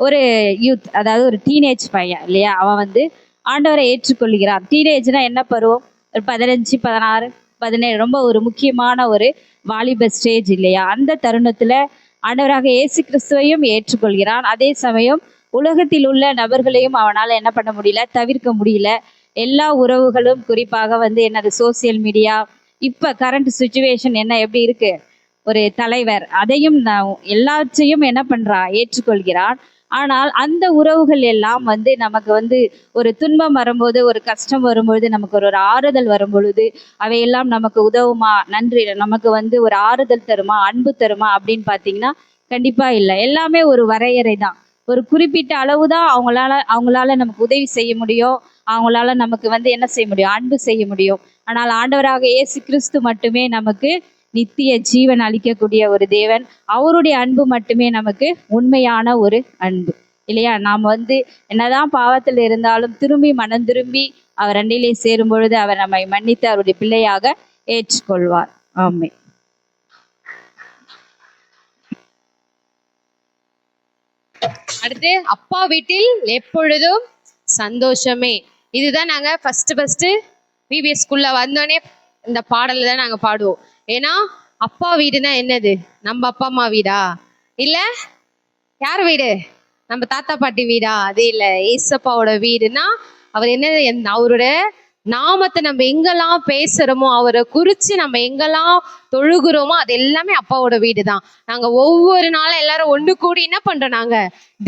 ஒரு யூத், அதாவது ஒரு டீனேஜ் பையன் இல்லையா, அவன் வந்து ஆண்டவரை ஏற்றுக்கொள்கிறான். டீனேஜ்னா என்ன பருவம்? ஒரு 15, 16, 17, ரொம்ப ஒரு முக்கியமான ஒரு வாலிப ஸ்டேஜ் இல்லையா. அந்த தருணத்துல ஆண்டவராக இயேசு கிறிஸ்துவையும் ஏற்றுக்கொள்கிறான். அதே சமயம் உலகத்தில் உள்ள நபர்களையும் அவனால் என்ன பண்ண முடியல, தவிர்க்க முடியல. எல்லா உறவுகளும், குறிப்பாக வந்து என்னது சோசியல் மீடியா, இப்போ கரண்ட் சுச்சுவேஷன் என்ன எப்படி இருக்கு, ஒரு தலைவர், அதையும் எல்லாத்தையும் என்ன பண்றான், ஏற்றுக்கொள்கிறான். ஆனால் அந்த உறவுகள் எல்லாம் வந்து நமக்கு வந்து ஒரு துன்பம் வரும்போது, ஒரு கஷ்டம் வரும்பொழுது, நமக்கு ஒரு ஆறுதல் வரும் பொழுது அவையெல்லாம் நமக்கு உதவுமா, நன்றி, நமக்கு வந்து ஒரு ஆறுதல் தருமா, அன்பு தருமா அப்படின்னு பார்த்தீங்கன்னா கண்டிப்பா இல்லை. எல்லாமே ஒரு வரையறை தான். ஒரு குறிப்பிட்ட அளவு தான் அவங்களால நமக்கு உதவி செய்ய முடியும், அவங்களால நமக்கு வந்து என்ன செய்ய முடியும், அன்பு செய்ய முடியும். ஆனால் ஆண்டவராக இயேசு கிறிஸ்து மட்டுமே நமக்கு நித்திய ஜீவன் அளிக்கக்கூடிய ஒரு தேவன். அவருடைய அன்பு மட்டுமே நமக்கு உண்மையான ஒரு அன்பு இல்லையா. நாம் வந்து என்னதான் பாவத்தில் இருந்தாலும் திரும்பி மனம் திரும்பி அவர் அண்டையிலே சேரும் பொழுது அவர் நம்மை மன்னித்து அவருடைய பிள்ளையாக ஏற்றுக்கொள்வார். ஆமென். அடுத்து, அப்பா வீட்டில் எப்பொழுதும் சந்தோஷமே. இதுதான் நாங்க ஃபர்ஸ்ட் விபிஎஸ் ஸ்கூல்ல வந்தோடனே இந்த பாடல தான் நாங்க பாடுவோம். ஏன்னா அப்பா வீடுனா என்னது? நம்ம அப்பா அம்மா வீடா? இல்ல யார் வீடு? நம்ம தாத்தா பாட்டி வீடா? அது இல்ல. ஏசப்பாவோட வீடுனா அவர் என்னது, அவரோட நாமத்தை நம்ம எங்கெல்லாம் பேசுறோமோ, அவரை குறிச்சு நம்ம எங்கெல்லாம் தொழுகிறோமோ, அது எல்லாமே அப்பாவோட வீடு தான். நாங்க ஒவ்வொரு நாளும் எல்லாரும் ஒன்று கூடி என்ன பண்றோம், நாங்க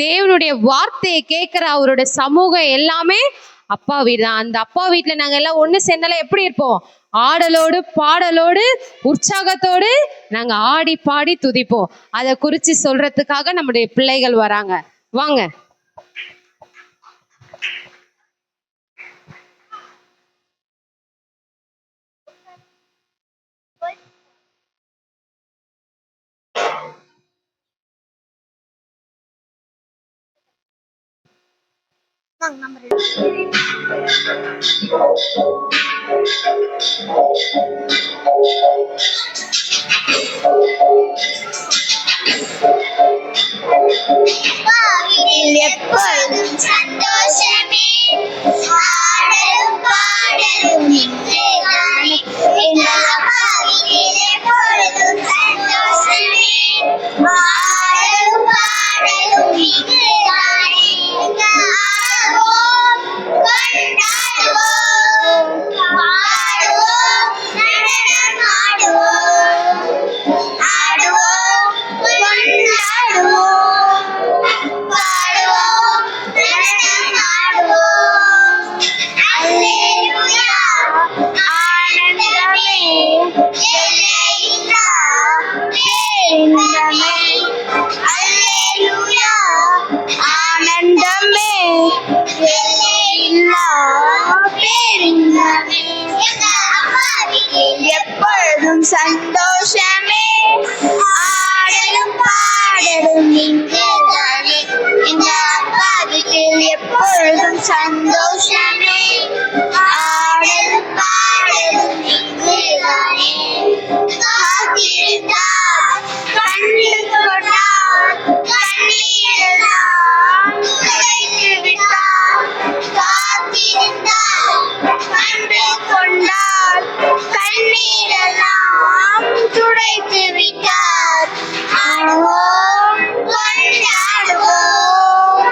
தேவனுடைய வார்த்தையை கேட்கிற அவரோட சமூகம் எல்லாமே அப்பா வீடு தான். அந்த அப்பா வீட்டுல நாங்க எல்லாம் ஒண்ணு சேர்ந்தாலும் எப்படி இருப்போம்? ஆடலோடு பாடலோடு உற்சாகத்தோடு நாங்க ஆடி பாடி துதிப்போம். அதை குறிச்சு சொல்றதுக்காக நம்முடைய பிள்ளைகள் வராங்க. வாங்க. எப்பொழுதும் சந்தோஷமே, ஆடலும் பாடலும் இங்குதானே. எங்கள் அப்பாவினில் எப்பொழுதும் சந்தோஷமே, ஆடலும் பாடலும் இங்குதானே. ஆடுவோம், கொண்டாடுவோம், பாடுவோம், நடனம் ஆடுவோம், ஆடுவோம், கொண்டாடுவோம், பாடுவோம், நடனம் ஆடுவோம். அல்லேலூயா, ஆனந்தமே, எல்லையில்லா பேரின்பமே. அல்லேலூயா, ஆனந்தமே, எல்லையில்லா பேரின்பமே. எங்கள் அப்பா வீட்டில் எப்பொழுதும் சந்தோஷமே, ஆடலும் பாடலும் இங்குதானே. எங்கள் அப்பா வீட்டில் எப்பொழுதும் சந்தோஷமே, ஆடலும் பாடலும் இங்குதானே. காத்திருந்தார், கண்டு கொண்டார், கண்ணீரெல்லாம் துடைத்து விட்டார். காத்திருந்தார், கண்டு கொண்டார், கண்ணீரெல்லாம் துடைத்து விட்டார். ஆடுவோம், கொண்டாடுவோம்,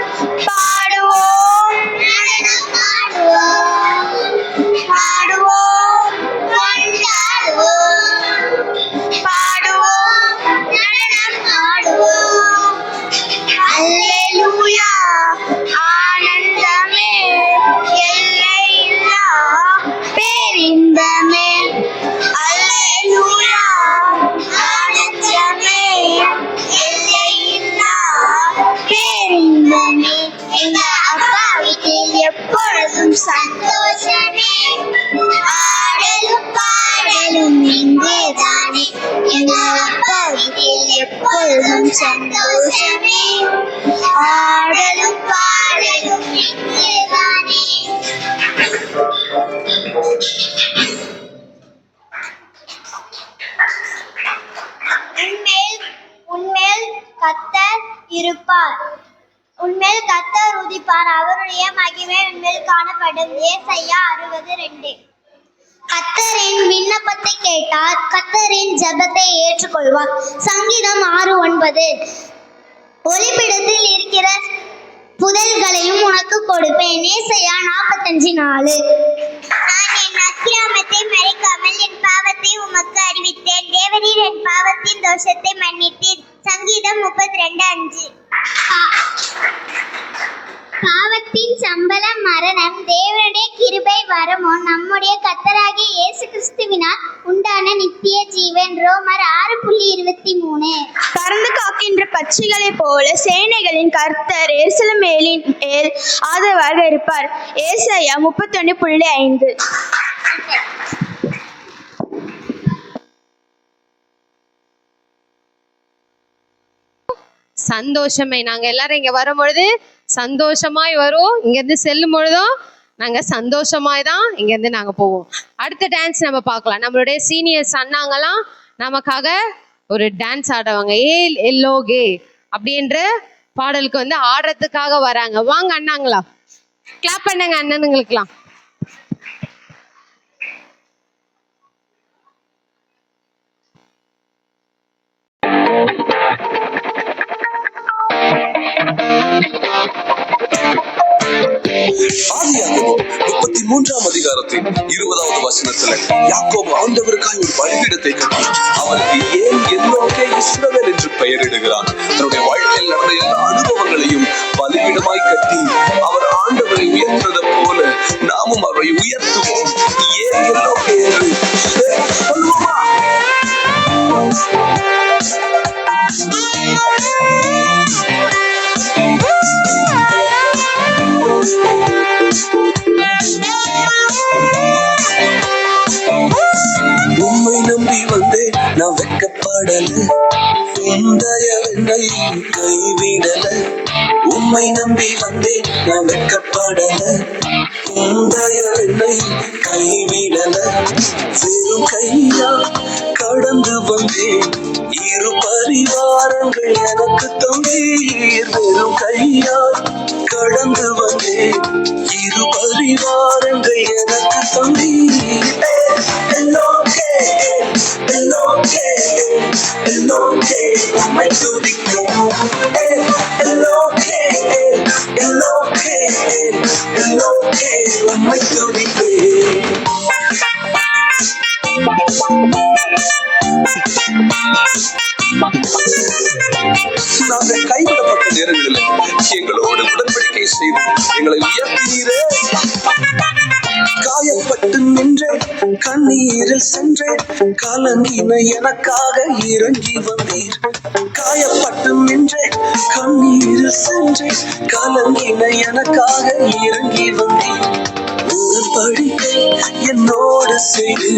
பாடுவோம், நடனம் ஆடுவோம், பாடுவோம், கொண்டாடுவோம், பாடுவோம், நடனம் ஆடுவோம். அல்லேலூயா, ஆனந்தமே, எல்லையில்லா பேரின்பமே. அல்லேலூயா, ஆனந்தமே, எல்லையில்லா பேரின்பமே. எங்கள் அப்பா வீட்டில் எப்பொழுதும் சந்தோஷமே, ஆடலும் பாடலும் இங்குதானே. எங்கள் அப்பா வீட்டில் எப்பொழுதும் சந்தோஷமே, ஆடலும் பாடலும் இங்குதானே. உன்மேல் கர்த்தர் இருப்பார். உன்மேல் கர்த்தர் உதிப்பார், அவருடைய மகிமை உன்மேல் காணப்படும். ஏசாயா 60:2. கர்த்தரின் விண்ணப்பத்தை கேட்டார், கர்த்தரின் ஜெபத்தை ஏற்றுக்கொள்வார். சங்கீதம் 6:9. ஒளிப்பிடத்தில் இருக்கிற புதல்களையும் உனக்கு கொடுப்பேன். ஏசாயா 45:4. நான் என் அக்கிரமத்தை மறைக்காமல் என் பாவத்தை உமக்கு அறிவித்தேன். தேவரீர் என் பாவத்தின் தோஷத்தை மன்னித்தீர். சங்கீதம் 32:5. பாவத்தின் சம்பளம் மரணம், தேவனுடைய கிருபை வரமோ நம்முடைய கர்த்தராகிய இயேசு கிறிஸ்துவினால் உண்டான நித்திய ஜீவன். ரோமர் 6:23. பறந்து காக்கின்ற பட்சிகளைப் போல சேனைகளின் கர்த்தர் எருசலேமின் மேல் ஆதரவாக இருப்பார். ஏசாயா 31:5. சந்தோஷமே. நாங்க எல்லாரும் இங்க வரும் பொழுது சந்தோஷமாய் வருவோம், இங்க இருந்து செல்லும் பொழுதும் நாங்க சந்தோஷமாய் தான் இங்க இருந்து நாங்க போவோம். அடுத்த டான்ஸ் நம்ம பார்க்கலாம். நம்மளுடைய சீனியர்ஸ் அண்ணாங்கலாம் நமக்காக ஒரு டான்ஸ் ஆடுவாங்க. ஏல் எல்லோகே அப்படின்ற பாடலுக்கு வந்து ஆடுறதுக்காக வராங்க. வாங்க அண்ணாங்களா, கிளாப் பண்ணுங்க அண்ணனுங்களுக்குலாம். ஆதியாகமம் 33ஆம் அதிகாரத்தின் 20வது வசனத்துல யாக்கோபு ஆண்டவருக்காய் ஒரு பலிபீடத்தை கட்டி அவருக்கு ஏன் எல்லோகே இஸ்ரவேல் என்று பெயரிடுகிறான். தன்னுடைய வாழ்க்கையில் நடந்த எல்லா அனுபவங்களையும் பலிபீடமாய் கட்டி அவர் ஆண்டவரை உயர்த்தது போல நாமும் அவரை உயர்த்துவோம். ஏன் எல்லோகே என்று சொல்லுவோமா? உம்மை நம்பி வந்தேன் நான் வெட்கப்படல, உந்தயவென்னை கைவிடல. உம்மை நம்பி வந்தேன் நான் வெட்கப்படல, உந்தயவென்னை கைவிடல. வெறும் கையா கடந்து வந்தேன், இரு பரிவாரங்கள் எனக்கு தந்தீர். வெறும் கையா கடந்து வந்தேன், இரு பரிவாரங்கள் எனக்கு தந்தீர். உம்மை துதிக்கும் உம்மை துதிப்பேன். நாங்கள் கைவிடப்பட்ட நேரங்களில் எங்களோடு உடன்படிக்கை செய்து எங்களை உயர்த்தினீரே. காயப்பட்டு நின்றேன், கண்ணீரில் சென்றேன், கலங்கின எனக்காக இறங்கி வந்தீர். காயப்பட்டு நின்றேன், கண்ணீரில் சென்றேன், கலங்கின எனக்காக இறங்கி வந்தீர். உடன்படிக்கை என்னோடு செய்து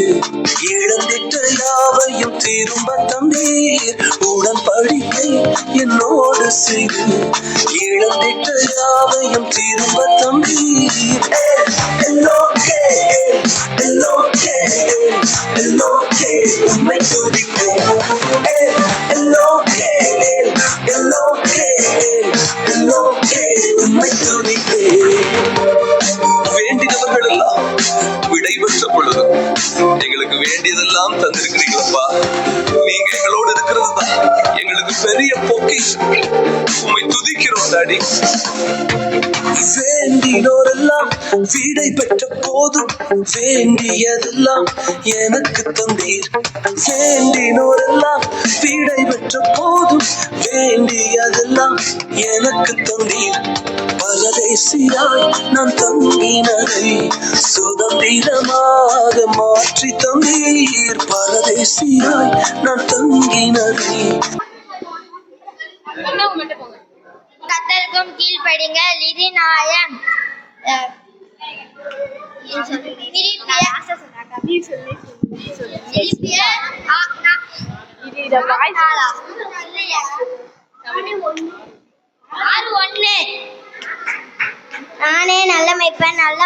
இழந்திட்ட யாவையும் திரும்ப தந்தீர். உடன்படிக்கை என்னோடு செய்து இழந்திட்ட யாவையும் திரும்ப தந்தீர். உம்மை துதிப்பேன். உம்மை துதிப்பேன். வேண்டினவர்கள் எல்லாம் விடை பெற்ற பொழுது எங்களுக்கு வேண்டியதெல்லாம் தந்திருக்கிறீங்களப்பா. நீங்க எங்களோடு இருக்கிறது தான் எங்களுக்கு பெரிய பொக்கிஷம். உம்மை துதிக்கிறோம் டாடி. வேண்டினோரெல்லாம் விடை பெற்ற போதும் வேண்டியதெல்லாம் எனக்கு தந்தீர். வேண்டினோரெல்லாம் விடை பெற்ற போதும் வேண்டியதெல்லாம் எனக்கு தந்தீர். பரதேசியாய் நான் தங்கினதை சுதந்திரமாக மாற்றி தந்தீர். பரதேசியாய் நான் தங்கினதை. கர்த்தருக்கும் கீழ்ப்படிங்கள், இது நியாயம். நானே நல்ல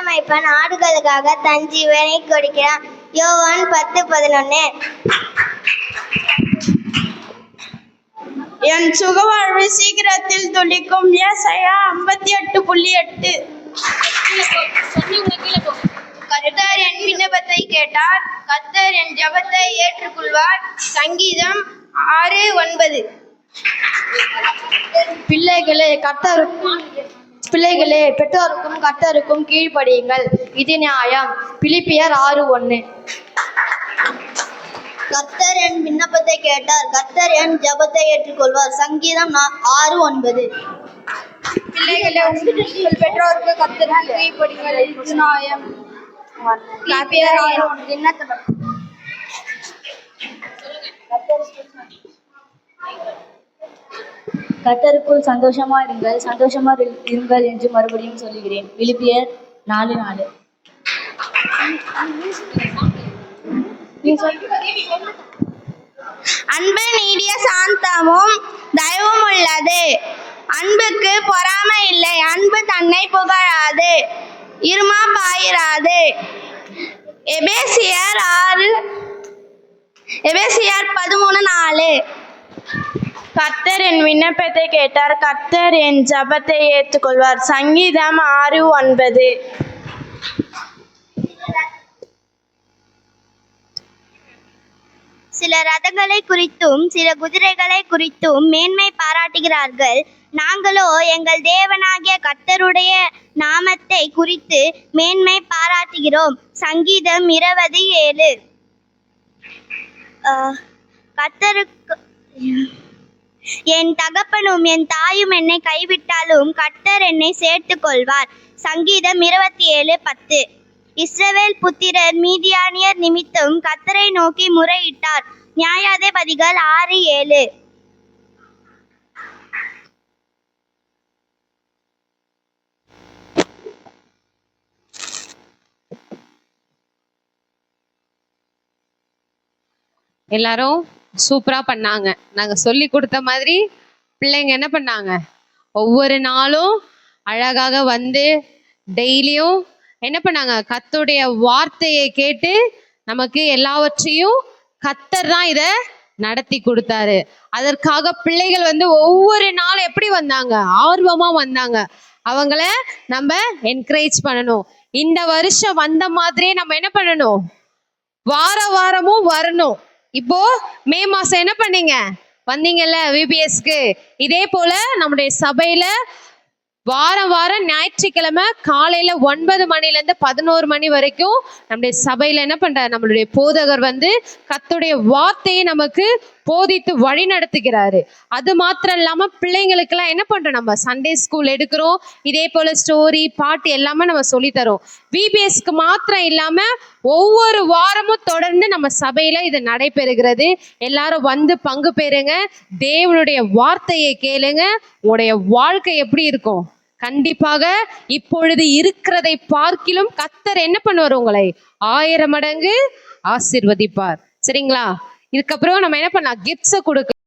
மைப்பன் ஆடுகளுக்காக தன் ஜீவனை கொடுக்கிறான். யோவான் 10:11. என் சுகவாழ்வு சீக்கிரத்தில் துளிக்கும். ஏசாயா 58:8. கர்த்தர் என் விண்ணப்பத்தை கேட்டார், கர்த்தர் என் ஜெபத்தை ஏற்றுக்கொள்வார். சங்கீதம் 6:9. பிள்ளைகளே பெற்றோருக்கும் கர்த்தருக்கும் கீழ்ப்படியுங்கள், இது நியாயம். பிலிப்பியர் 6:1. கர்த்தர் என் விண்ணப்பத்தை கேட்டார், கர்த்தர் என் ஜெபத்தை ஏற்றுக்கொள்வார். சங்கீதம் 6:9. பிள்ளைகளே உங்கள் பெற்றோருக்கு கர்த்தருக்கு கீழ்ப்படியுங்கள், இது நியாயம். பிலிப்பியர் 6:1. கர்த்தருக்குள் சந்தோஷமா இருங்கள் என்று மறுபடியும் சொல்லுகிறேன். பிலிப்பியர் 4:4. அன்பு நீடிய சாந்தமும் தயவும் உள்ளது. அன்புக்கு பொறாமை இல்லை. அன்பு தன்னை புகழாது, இருமா பாயிராது. எபேசியர் 13:4. கர்த்தர் என் விண்ணப்பத்தை கேட்டார், கர்த்தர் என் ஜெபத்தை ஏற்றுக்கொள்வார். சங்கீதம் 6:9. சில ரதங்களை குறித்தும் சில குதிரைகளை குறித்தும் மேன்மை பாராட்டுகிறார்கள். நாங்களோ எங்கள் தேவனாகிய கர்த்தருடைய நாமத்தை குறித்து மேன்மை பாராட்டுகிறோம். சங்கீதம் 20:7. கர்த்தருக்கு என் தகப்பனும் என் தாயும் என்னை கைவிட்டாலும் கர்த்தர் என்னை சேர்த்துக் கொள்வார். சங்கீதம் 27:10. இஸ்ரவேல் புத்திரர் மீதியானியர் நிமித்தம் கர்த்தரை நோக்கி முறையிட்டார். நியாயாதிபதிகள் 6:7. எல்லாரும் சூப்பரா பண்ணாங்க. நாங்க சொல்லி கொடுத்த மாதிரி பிள்ளைங்க என்ன பண்ணாங்க, ஒவ்வொரு நாளும் அழகாக வந்து டெய்லியும் என்ன பண்ணாங்க, கர்த்தருடைய வார்த்தையை கேட்டு நமக்கு எல்லாவற்றையும் கர்த்தர் தான் இதை நடத்தி கொடுத்தாரு. அதற்காக பிள்ளைகள் வந்து ஒவ்வொரு நாளும் எப்படி வந்தாங்க, ஆர்வமா வந்தாங்க. அவங்கள நம்ம என்கரேஜ் பண்ணணும். இந்த வருஷம் வந்த மாதிரியே நம்ம என்ன பண்ணணும், வாரமும் வரணும். இப்போ மே மாசம் என்ன பண்ணீங்க, வந்தீங்கல்ல விபிஎஸ்க்கு. இதே போல நம்முடைய சபையில வாரம் ஞாயிற்றுக்கிழமை காலையில 9 மணிலேருந்து 11 மணி வரைக்கும் நம்முடைய சபையில என்ன பண்றாரு, நம்மளுடைய போதகர் வந்து கர்த்தருடைய வார்த்தையை நமக்கு போதித்து வழி நடத்துகிறாரு. அது மாத்திரம் இல்லாம பிள்ளைங்களுக்கெல்லாம் என்ன பண்றோம், நம்ம சண்டே ஸ்கூல் எடுக்கிறோம். இதே போல ஸ்டோரி பாட்டு எல்லாமே நம்ம சொல்லித்தரோம். விபிஎஸ்க்கு மாத்திரம் இல்லாம ஒவ்வொரு வாரமும் தொடர்ந்து நம்ம சபையில இது நடைபெறுகிறது. எல்லாரும் வந்து பங்கு பெறுங்க, தேவனுடைய வார்த்தையை கேளுங்க. உங்களுடைய வாழ்க்கை எப்படி இருக்கும், கண்டிப்பாக இப்பொழுது இருக்கிறதை பார்க்கிலும் கர்த்தர் என்ன பண்ணுவார், உங்களை 1000 மடங்கு ஆசீர்வதிப்பார். சரிங்களா? இதுக்கப்புறம் நம்ம என்ன பண்ணலாம், கிஃப்ட்ஸை கொடுக்க